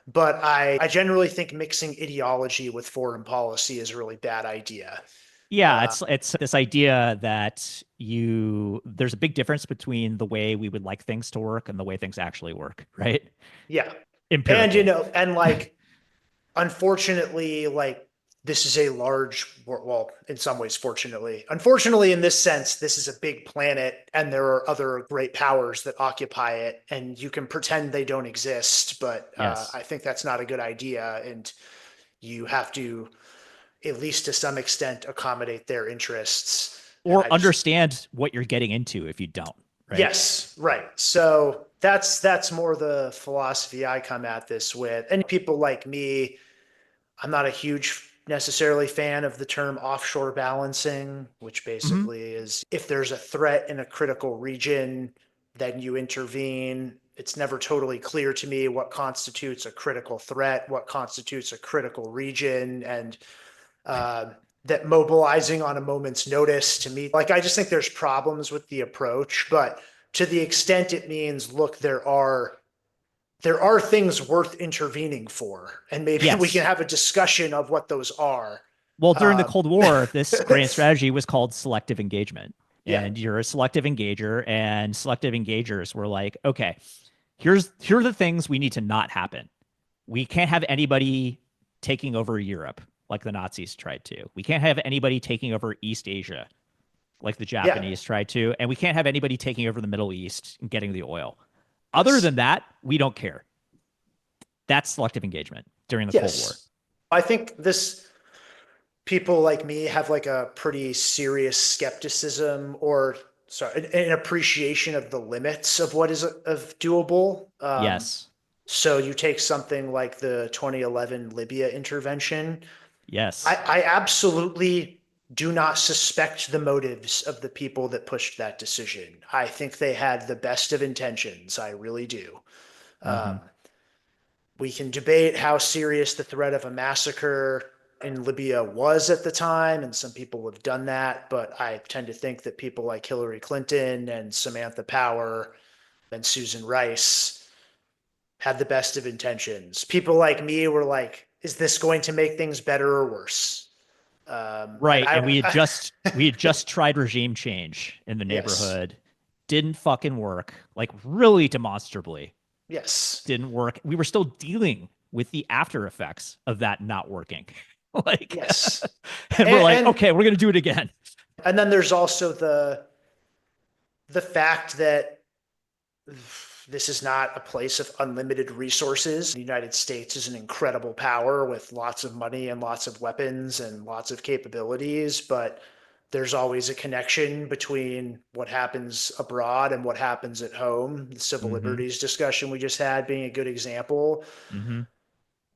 but I generally think mixing ideology with foreign policy is a really bad idea. Yeah, Uh, it's this idea that there's a big difference between the way we would like things to work and the way things actually work, right? yeah. And, Empirically. and like, unfortunately, like, this is a large, well, in some ways, fortunately. Unfortunately, in this sense, this is a big planet and there are other great powers that occupy it, and you can pretend they don't exist, but Yes. I think that's not a good idea. And you have to, at least to some extent, accommodate their interests. And Or I just, understand what you're getting into if you don't, right? yes, right. So that's more the philosophy I come at this with. And people like me, I'm not a huge necessarily fan of the term offshore balancing, which Mm-hmm. basically is if there's a threat in a critical region, then you intervene. It's never totally clear to me what constitutes a critical threat, what constitutes a critical region, and uh, that mobilizing on a moment's notice to me, like, I just think there's problems with the approach. But to the extent it means, look, there are things worth intervening for, and maybe we can Yes. have a discussion of what those are. Well, during the Um, Cold War, this grand strategy was called selective engagement. yeah, And you're a selective engager, and selective engagers were like, okay, here are the things we need to not happen. We can't have anybody taking over Europe like the Nazis tried to. We can't have anybody taking over East Asia like the yeah, Japanese tried to, and we can't have anybody taking over the Middle East and getting the oil. Other than yes, that, we don't care. That's selective engagement during the Cold War. yes. I think this people like me have like a pretty serious skepticism or sorry, an appreciation of the limits of what is of doable. Yes. So you take something like the 2011 Libya intervention. I, Yes. I absolutely do not suspect the motives of the people that pushed that decision. I think they had the best of intentions. I really do. Mm-hmm. Um, we can debate how serious the threat of a massacre in Libya was at the time, and some people have done that, but I tend to think that people like Hillary Clinton and Samantha Power and Susan Rice had the best of intentions. People like me were like, is this going to make things better or worse? And Right. And I we had just tried regime change in the yes, neighborhood. Didn't fucking work. Like really demonstrably yes, didn't work. We were still dealing with the after effects of that not working. Like yes. and we're like, And okay, we're gonna do it again. and then there's also the fact that this is not a place of unlimited resources. The United States is an incredible power with lots of money and lots of weapons and lots of capabilities, but there's always a connection between what happens abroad and what happens at home. The civil Mm-hmm. liberties discussion we just had being a good example, Mm-hmm.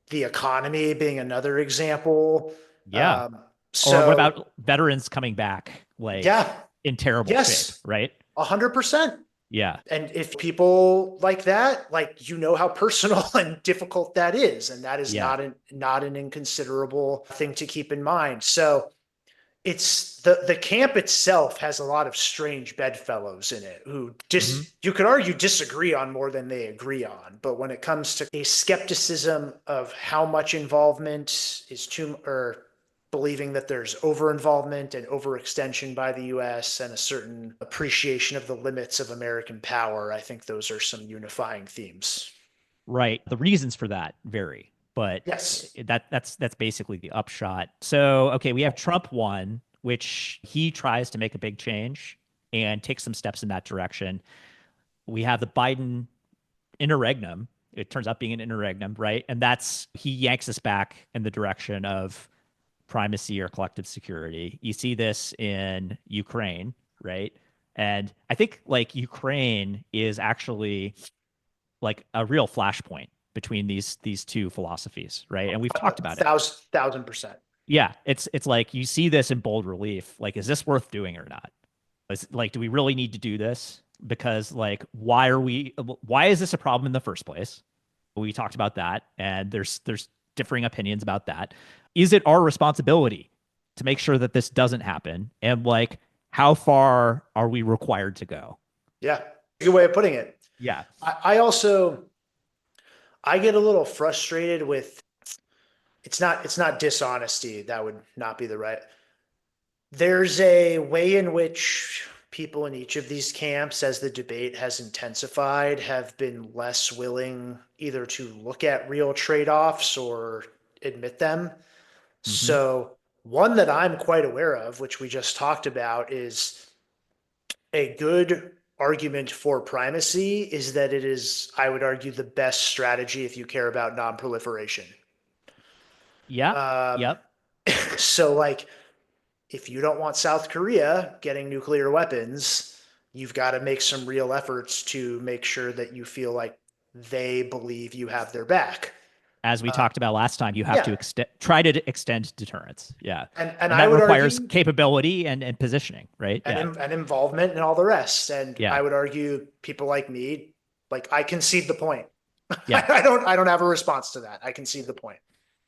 the economy being another example. Yeah. Um, Or what so, about veterans coming back like yeah, in terrible shape, yes, right? 100%. Yeah. And if people like that, like you know how personal and difficult that is, and that is Yeah. not an inconsiderable thing to keep in mind. So it's the camp itself has a lot of strange bedfellows in it who Mm-hmm. you could argue disagree on more than they agree on. But when it comes to a skepticism of how much involvement is too or believing that there's over involvement and overextension by the US and a certain appreciation of the limits of American power, I think those are some unifying themes. Right. The reasons for that vary, but Yes. that's basically the upshot. So, okay, we have Trump one, which he tries to make a big change and take some steps in that direction. We have the Biden interregnum. It turns out being an interregnum, right? And that's he yanks us back in the direction of primacy or collective security. You see this in Ukraine, right? And I think like Ukraine is actually like a real flashpoint between these two philosophies, right? And we've talked about it. Thousand percent. Yeah, it's like you see this in bold relief. Like, is this worth doing or not? Like, do we really need to do this? Because like, why is this a problem in the first place? We talked about that, and there's differing opinions about that. Is it our responsibility to make sure that this doesn't happen? And like, how far are we required to go? Yeah. Good way of putting it. Yeah. I also I get a little frustrated with it's not dishonesty. That would not be the right. There's a way in which people in each of these camps, as the debate has intensified, have been less willing either to look at real trade-offs or admit them. Mm-hmm. So one that I'm quite aware of, which we just talked about, is a good argument for primacy is that it is, I would argue, the best strategy if you care about non-proliferation. Yeah. Um, Yep. so, like, if you don't want South Korea getting nuclear weapons, you've got to make some real efforts to make sure that you feel like they believe you have their back. As we Uh, talked about last time, you have to yeah, try to extend deterrence. Yeah. and And I that would requires argue capability and positioning, right? and Yeah. and involvement and all the rest. And Yeah. I would argue people like me, like I concede the point. Yeah. I don't have a response to that. I concede the point.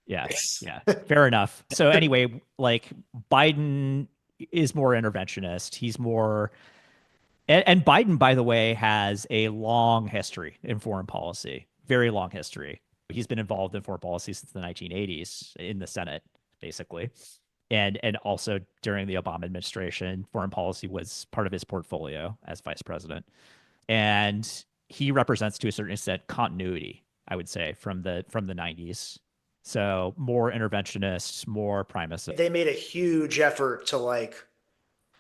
Yeah. Yeah. Fair enough. So anyway, like Biden is more interventionist. He's more and Biden, by the way, has a long history in foreign policy. very long history. He's been involved in foreign policy since the 1980s in the Senate, basically. And also during the Obama administration, foreign policy was part of his portfolio as vice president. And he represents to a certain extent continuity, I would say, from the 90s. So more interventionist, more primacy. They made a huge effort to like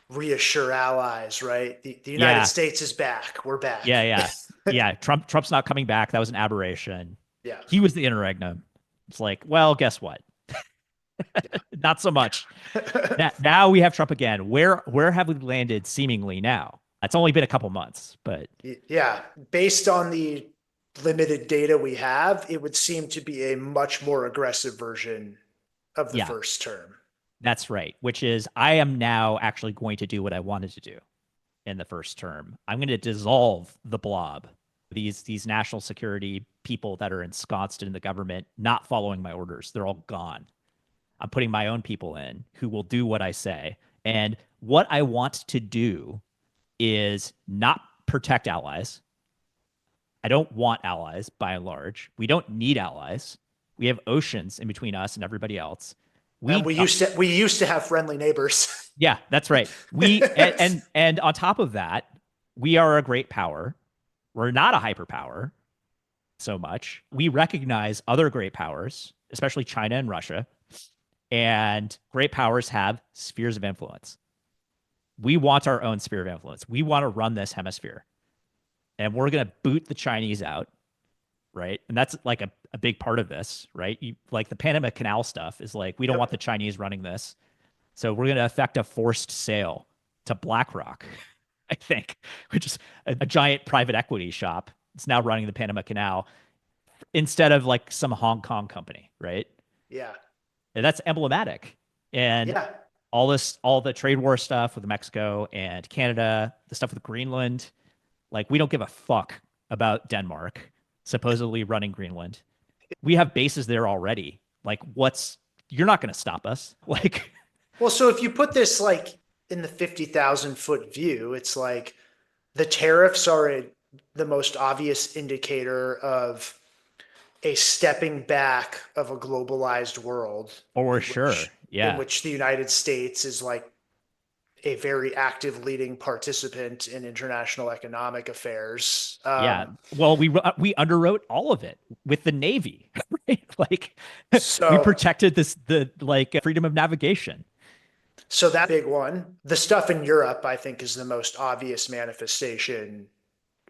reassure allies, right? The United Yeah, States is back. We're yeah, back. yeah, yeah. Trump's not coming back. That was an aberration. Yeah. He was the interregnum. It's like, well, guess what? Not so much. Now we have Trump again. Where have we landed seemingly now? It's only been a couple months, but Yeah. Based on the limited data we have, it would seem to be a much more aggressive version of the yeah, first term. that's right. Which is I am now actually going to do what I wanted to do in the first term. I'm going to dissolve the blob. These national security people that are ensconced in the government, not following my orders, they're all gone. I'm putting my own people in who will do what I say. And what I want to do is not protect allies. I don't want allies by and large. We don't need allies. We have oceans in between us and everybody else. And we used to have friendly neighbors. Yeah, that's right. And on top of that, we are a great power. We're not a hyperpower so much. We recognize other great powers, especially China and Russia, and great powers have spheres of influence. We want our own sphere of influence. We want to run this hemisphere. And we're going to boot the Chinese out, right? And that's like a big part of this, right? Like the Panama Canal stuff is like, we don't want the Chinese running this. So we're going to effect a forced sale to BlackRock, I think, which is a giant private equity shop. It's now running the Panama Canal instead of like some Hong Kong company, right? Yeah. And that's emblematic. And Yeah. all the trade war stuff with Mexico and Canada, the stuff with Greenland, like we don't give a fuck about Denmark supposedly running Greenland. We have bases there already. Like you're not going to stop us. Like, Well, so if you put this like in the 50,000 foot view, it's like the tariffs are the most obvious indicator of a stepping back of a globalized world for in sure. in Yeah. which the United States is like a very active leading participant in international economic affairs. Yeah. Well, we underwrote all of it with the Navy, right? Like we So protected the like freedom of navigation. so that big one. The stuff in Europe, I think, is the most obvious manifestation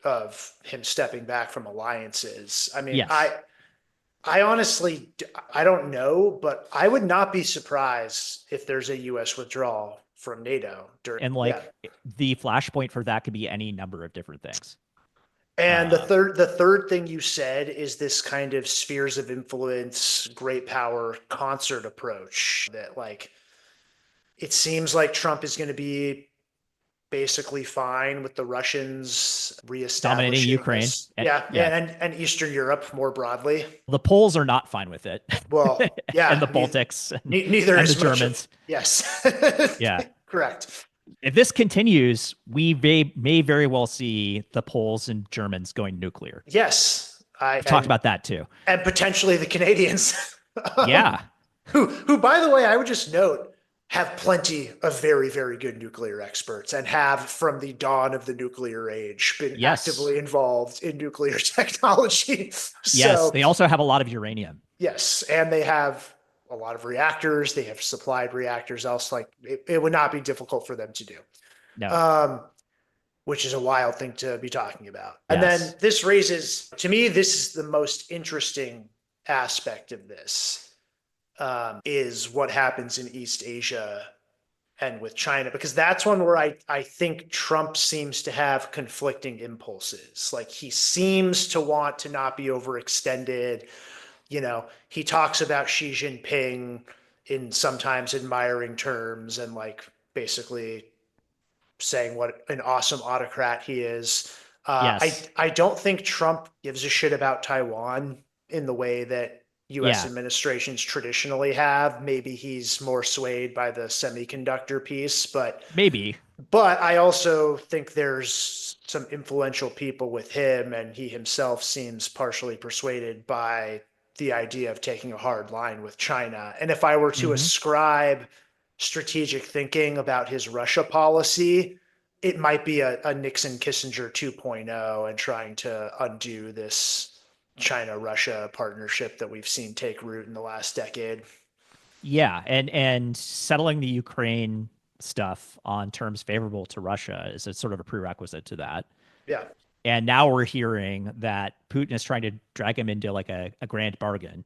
of him stepping back from alliances. I mean, Yes. I honestly, I don't know, but I would not be surprised if there's a U.S. withdrawal from NATO during, And yeah. like the flashpoint for that could be any number of different things. And Uh, the third thing you said is this kind of spheres of influence, great power concert approach that like it seems like Trump is going to be basically fine with the Russians Dominating reestablishing Ukraine. this. Yeah, Yeah. and Eastern Europe more broadly. The Poles are not fine with it. Well, And the yeah, Baltics neither and the is much of, Germans. yes. Yeah. Correct. If this continues, we may very well see the Poles and Germans going nuclear. Yes. We've talked about that too. And potentially the Canadians. Yeah. Who, by the way, I would just note, have plenty of very, very good nuclear experts and have from the dawn of the nuclear age been Yes. actively involved in nuclear technology. Yes. So They also have a lot of uranium. yes, and they have a lot of reactors. They have supplied reactors else. Like it would not be difficult for them to do. No. Which is a wild thing to be talking about. And Yes. then this raises, to me, this is the most interesting aspect of this. Is what happens in East Asia and with China, because that's one where I think Trump seems to have conflicting impulses. Like he seems to want to not be overextended. You know, he talks about Xi Jinping in sometimes admiring terms and like basically saying what an awesome autocrat he is. Yes. I don't think Trump gives a shit about Taiwan in the way that U.S. Yeah. administrations traditionally have. Maybe he's more swayed by the semiconductor piece, but Maybe. But I also think there's some influential people with him, and he himself seems partially persuaded by the idea of taking a hard line with China. And if I were to Hmm. ascribe strategic thinking about his Russia policy, it might be a Nixon Kissinger 2.0 and trying to undo this China Russia partnership that we've seen take root in the last decade. Yeah, and settling the Ukraine stuff on terms favorable to Russia is a sort of a prerequisite to that. Yeah. And now we're hearing that Putin is trying to drag him into like a grand bargain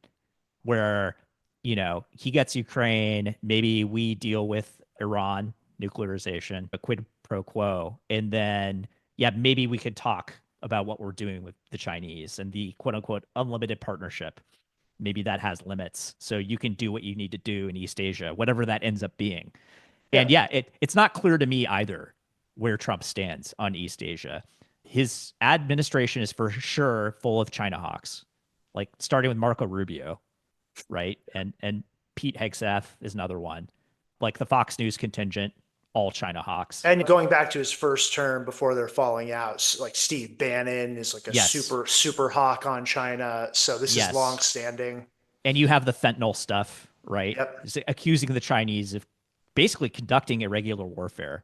where, he gets Ukraine, maybe we deal with Iran nuclearization, a quid pro quo, and then yeah, maybe we could talk about what we're doing with the Chinese and the quote unquote unlimited partnership. Maybe that has limits. So you can do what you need to do in East Asia, whatever that ends up being. And Yeah. yeah, it's not clear to me either where Trump stands on East Asia. His administration is for sure full of China hawks, like starting with Marco Rubio, right? And Pete Hegseth is another one. Like the Fox News contingent, all China hawks. And going back to his first term before they're falling out, like Steve Bannon is like a Yes. super hawk on China. So this is long Yes. standing. And you have the fentanyl stuff, right? Yep. Accusing the Chinese of basically conducting irregular warfare.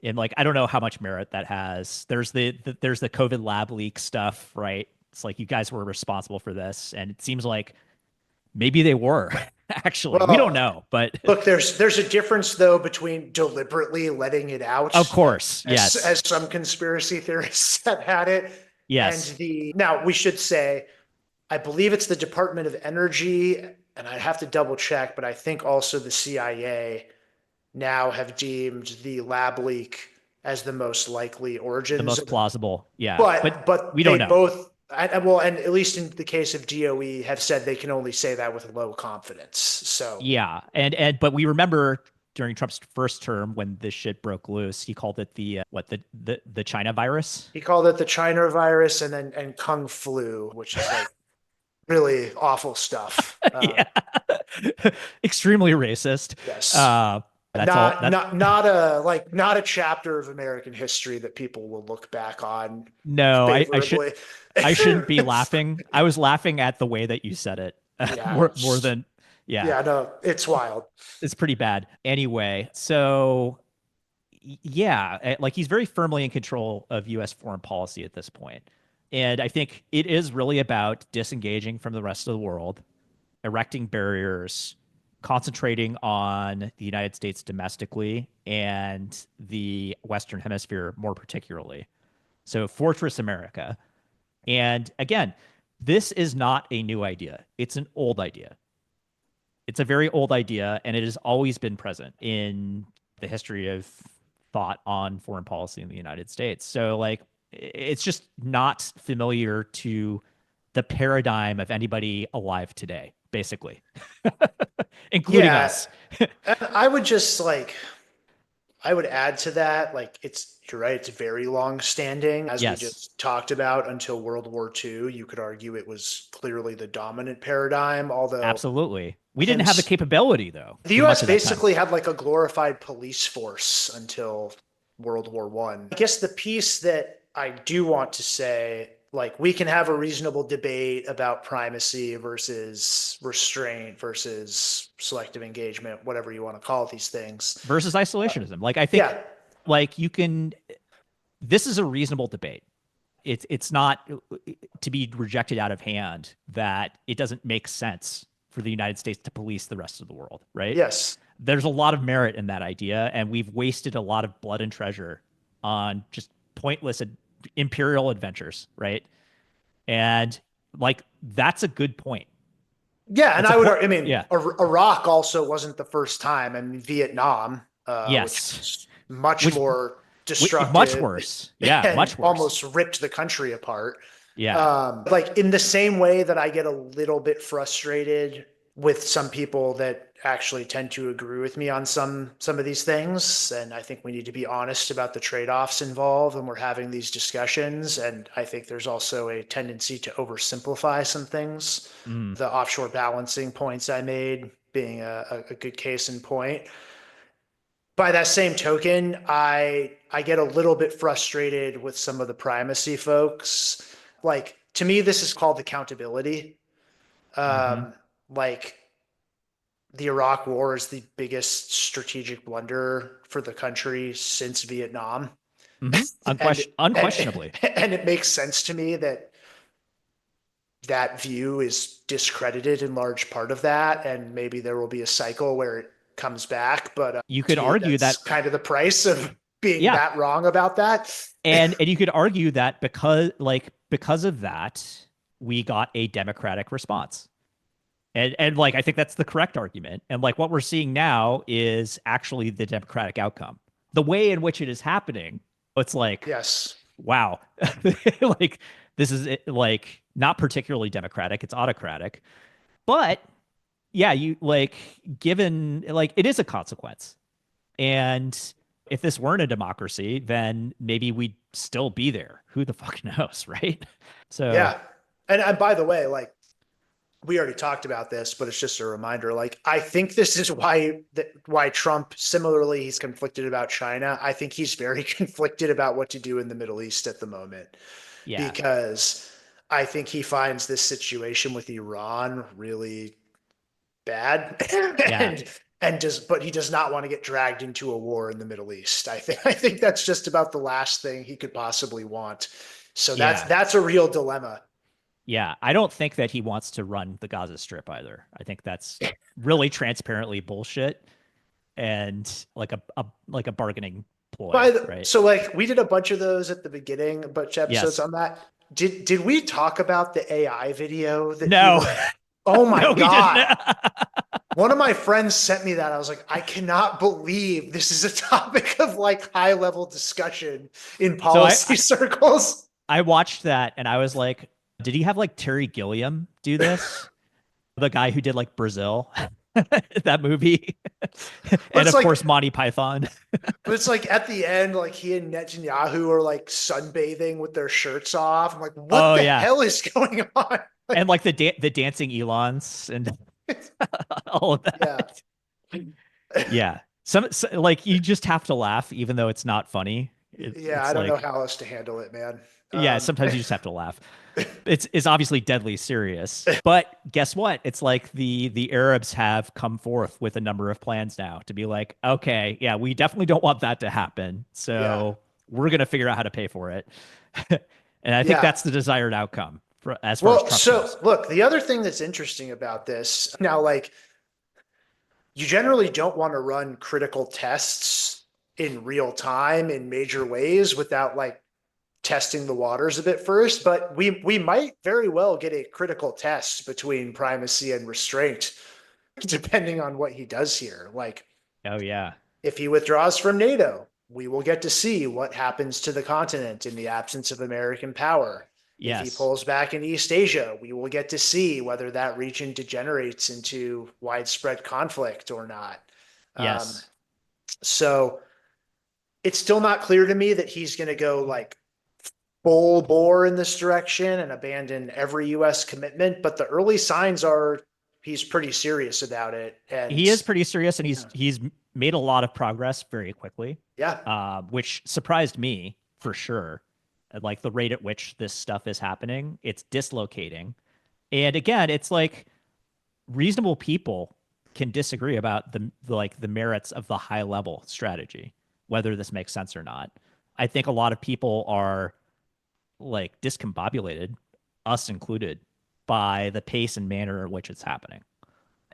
And like I don't know how much merit that has. There's the COVID lab leak stuff, right? It's like you guys were responsible for this, and it seems like maybe they were actually. We don't Well, know, but look, there's a difference though between deliberately letting it of out, course, as yes, some conspiracy theorists have had it, and yes, the now we should say I believe it's the Department of Energy, and I have to double check, but I think also the CIA now have deemed the lab leak as the most likely the origins. most plausible, yeah, but But we they don't know. both, well, and at least in the case of DOE, have said they can only say that with low confidence. So Yeah, and but we remember during Trump's first term when this shit broke loose, he called it the what the China virus. he called it the China virus, and Kung flu, which is like really awful stuff. Yeah, extremely racist. Yes. Uh, that's all. Not That not not a like not a chapter of American history that people will look back on no, I should favorably. I shouldn't be laughing. I was laughing at the way that you said it Yeah. more than yeah. Yeah, no, it's wild. It's pretty bad. Anyway, so yeah, like he's very firmly in control of U.S. foreign policy at this point. And I think it is really about disengaging from the rest of the world, erecting barriers, concentrating on the United States domestically and the Western Hemisphere more particularly. So, Fortress America. And again, this is not a new idea, it's an old idea. It's a very old idea, and it has always been present in the history of thought on foreign policy in the United States. So, like, it's just not familiar to the paradigm of anybody alive today, basically, including Yeah. us. And I would just like I would add to that, like you're right, it's very long standing, as we Yes, just talked about until World War II. You could argue it was clearly the dominant paradigm, although absolutely. We him didn't have the capability, though, the for US much of that time. basically had like a glorified police force until World War One. I guess the piece that I do want to say, like, we can have a reasonable debate about primacy versus restraint versus selective engagement, whatever you want to call these things. Versus isolationism. Like, I think, Yeah, like, you can, this is a reasonable debate. It's not to be rejected out of hand that it doesn't make sense for the United States to police the rest of the world, right? yes. There's a lot of merit in that idea, and we've wasted a lot of blood and treasure on just pointless imperial adventures, right? And like that's a good point. Yeah, and It's a I would, point. I mean, Yeah. Iraq also wasn't the first time. I mean, Vietnam, which Yes. was much Which more much destructive worse. Yeah, and much worse. almost ripped the country apart. Yeah. Like in the same way that I get a little bit frustrated with some people that actually tend to agree with me on some of these things, and I think we need to be honest about the trade-offs involved when we're having these discussions. And I think there's also a tendency to oversimplify some things. Mm. The offshore balancing points I made being a good case in point. By that same token, I get a little bit frustrated with some of the primacy folks. Like to me, this is called accountability. Hmm. Um, like the Iraq War is the biggest strategic blunder for the country since Vietnam. Hmm. and and Unquestionably. and it makes sense to me that that view is discredited in large part of that, and maybe there will be a cycle where it comes back. But You to could me, argue that's that, kind of the price of being yeah, that wrong about that. and you could argue that because of that, we got a democratic response. And like I think that's the correct argument. And like what we're seeing now is actually the democratic outcome. The way in which it is happening, it's like, Yes. wow, like this is like not particularly democratic. It's autocratic. But yeah, you like given like it is a consequence. And if this weren't a democracy, then maybe we'd still be there. Who the fuck knows, right? So Yeah. And by the way, like we already talked about this, but it's just a reminder. Like I think this is why Trump similarly he's conflicted about China. I think he's very conflicted about what to do in the Middle East at the moment yeah, because I think he finds this situation with Iran really bad yeah, and but he does not want to get dragged into a war in the Middle East. I think that's just about the last thing he could possibly want. So that's yeah. that's a real dilemma. Yeah, I don't think that he wants to run the Gaza Strip either. I think that's really transparently bullshit and like a bargaining ploy, right? So like we did a bunch of those at the beginning, a bunch of episodes Yes. on that. Did we talk about the AI video that he No, Oh my no, we didn't. God. One of my friends sent me that. I was like, I cannot believe this is a topic of like high level discussion in So policy circles. I watched that and I was like, did he have like Terry Gilliam do this? The guy who did like Brazil, that movie, But and it's of like, course Monty Python. but it's like at the end, like he and Netanyahu are like sunbathing with their shirts off. I'm like, what Oh the yeah, hell is going on? and like the dancing Elons and all of Yeah. that. Yeah. Like you just have to laugh even though it's not funny. Yeah, It's I don't know like how else to handle it, man. yeah, sometimes you just have to laugh. It's obviously deadly serious. But guess what? It's like the Arabs have come forth with a number of plans now to be like, okay, yeah, we definitely don't want that to happen. Yeah. So we're gonna figure out how to pay for it. And I think Yeah. that's the desired outcome for, as far as Well, Trump so goes. look, the other thing that's interesting about this now, like you generally don't want to run critical tests in real time in major ways without like testing the waters a bit first, but we might very well get a critical test between primacy and restraint depending on what he does here. Like Oh yeah. if he withdraws from NATO, we will get to see what happens to the continent in the absence of American power. If he Yes. pulls back in East Asia, we will get to see whether that region degenerates into widespread conflict or not. Um, Yes. so it's still not clear to me that he's going to go like full bore in this direction and abandon every US commitment, but the early signs are he's pretty serious about it. And He is pretty serious, and he's made a lot of progress very quickly, yeah, which surprised me for sure. Like the rate at which this stuff is happening, it's dislocating. And again, it's like reasonable people can disagree about the merits of the high level strategy, whether this makes sense or not. I think a lot of people are like discombobulated, us included, by the pace and manner in which it's happening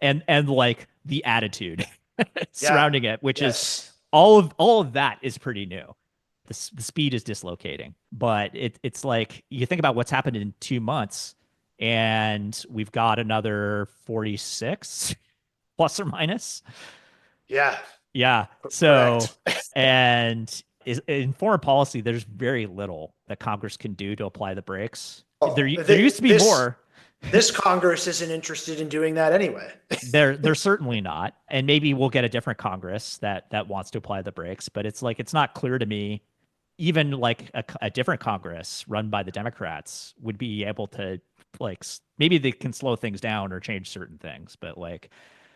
and like the attitude yeah, surrounding it, which is yes, all of that is pretty new. The speed is dislocating, but it's like you think about what's happened in 2 months, and we've got another 46 plus or minus. yeah, Yeah. So, correct. and in foreign policy, there's very little that Congress can do to apply the brakes. There used to be this more. this Congress isn't interested in doing that anyway. They're certainly not, and maybe we'll get a different Congress that wants to apply the brakes. But it's like it's not clear to me, even like a different Congress run by the Democrats would be able to like maybe they can slow things down or change certain things, but like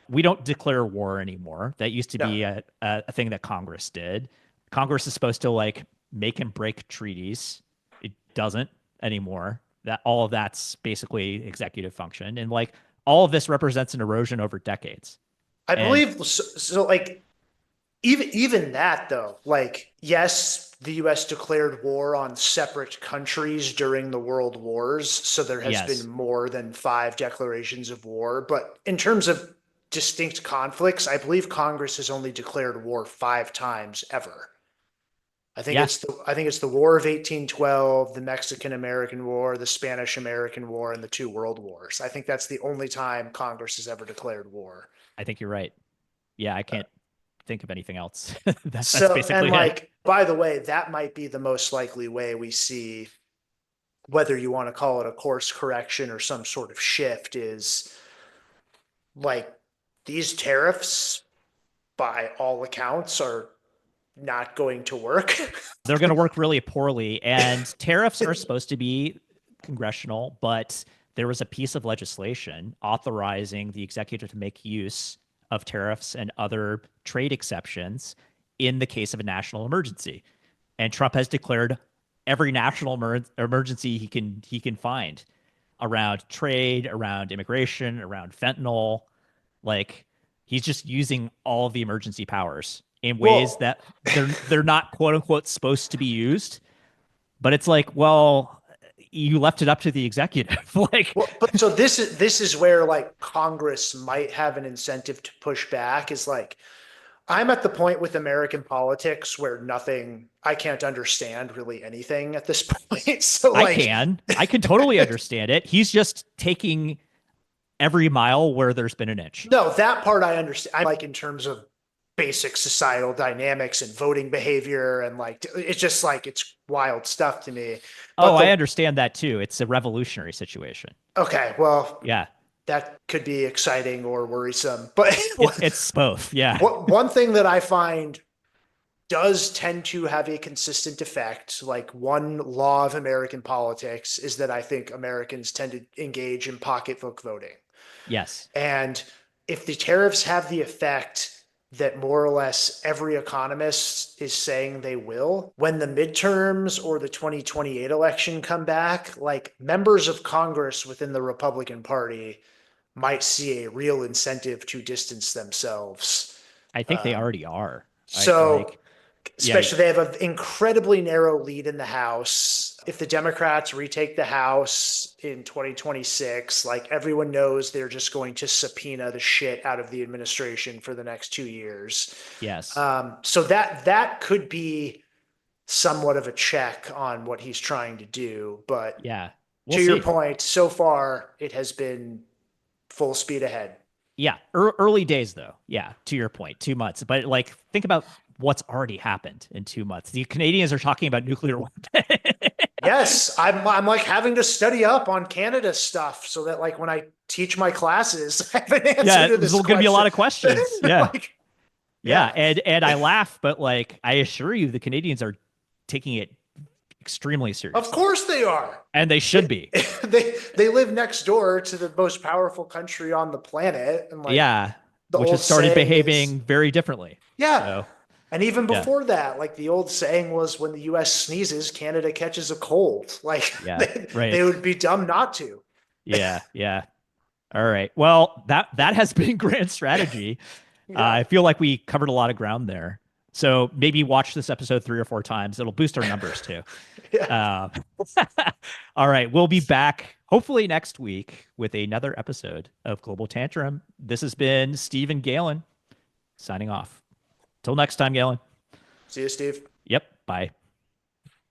We don't declare war anymore. That used to No. be a thing that Congress did. Congress is supposed to like make and break treaties. It doesn't anymore. That all of that's basically executive function, and like all of this represents an erosion over decades. I And believe so, like even that though, like yes, the US declared war on separate countries during the world wars, so there has been yes, more than five declarations of war, but in terms of distinct conflicts, I believe Congress has only declared war five times ever. yeah, I think it's the War of 1812, the Mexican American War, the Spanish American War, and the two World Wars. I think that's the only time Congress has ever declared war. I think you're right. Yeah, I can't think of anything else. That's So, and basically it. like, by the way, that might be the most likely way we see, whether you want to call it a course correction or some sort of shift, is like these tariffs, by all accounts, are not going to work. They're going to work really poorly. And tariffs are supposed to be congressional, but there was a piece of legislation authorizing the executive to make use of tariffs and other trade exceptions in the case of a national emergency. And Trump has declared every national emergency he can find around trade, around immigration, around fentanyl. Like he's just using all of the emergency powers in ways Well, that they're not quote unquote supposed to be used. But it's like, well, you left it up to the executive. Like, well, but so this is where like Congress might have an incentive to push back. Is like I'm at the point with American politics where I can't understand really anything at this point. So like, I can totally understand it. He's just taking every mile where there's been an inch. no, that part I understand. I like in terms of basic societal dynamics and voting behavior and like it's just like it's wild stuff to me. Oh, But I the understand that too. It's a revolutionary situation. okay, well, Yeah. that could be exciting or worrisome. But It's both. Yeah. one thing that I find does tend to have a consistent effect. Like one law of American politics is that I think Americans tend to engage in pocketbook voting. Yes. And if the tariffs have the effect that more or less every economist is saying they will, when the midterms or the 2028 election come back, like members of Congress within the Republican Party might see a real incentive to distance themselves. I think they already are. I So like, yeah. especially they have an incredibly narrow lead in the House. If the Democrats retake the House in 2026, like everyone knows they're just going to subpoena the shit out of the administration for the next 2 years. Yes. So that could be somewhat of a check on what he's trying to do. But Yeah. We'll to your see. point, so far it has been full speed ahead. Yeah. Early days, though. Yeah. To your point, 2 months. But like, think about what's already happened in 2 months. The Canadians are talking about nuclear weapons. Yes, I'm like having to study up on Canada stuff so that like when I teach my classes, I have an answer Yeah. to There's this going to be a question. lot of questions. Yeah. Like, Yeah. yeah, And I laugh, but like, I assure you, the Canadians are taking it extremely of seriously. course they are. And they should be. They live next door to the most powerful country on the planet, and like Yeah. the Which has old started saying is, behaving very differently. yeah. So, And even yeah. before that, like the old saying was, when the U.S. sneezes, Canada catches a cold. Like Yeah. they Right. would be dumb not to. Yeah. Yeah. All right. Well, that has been grand strategy. Yeah, I feel like we covered a lot of ground there. So maybe watch this episode 3 or 4 times. It'll boost our numbers too. yeah. Uh, all right. We'll be back hopefully next week with another episode of Global Tantrum. This has been Steve and Galen signing off. Till next time, Galen. See you, Steve. Yep. Bye.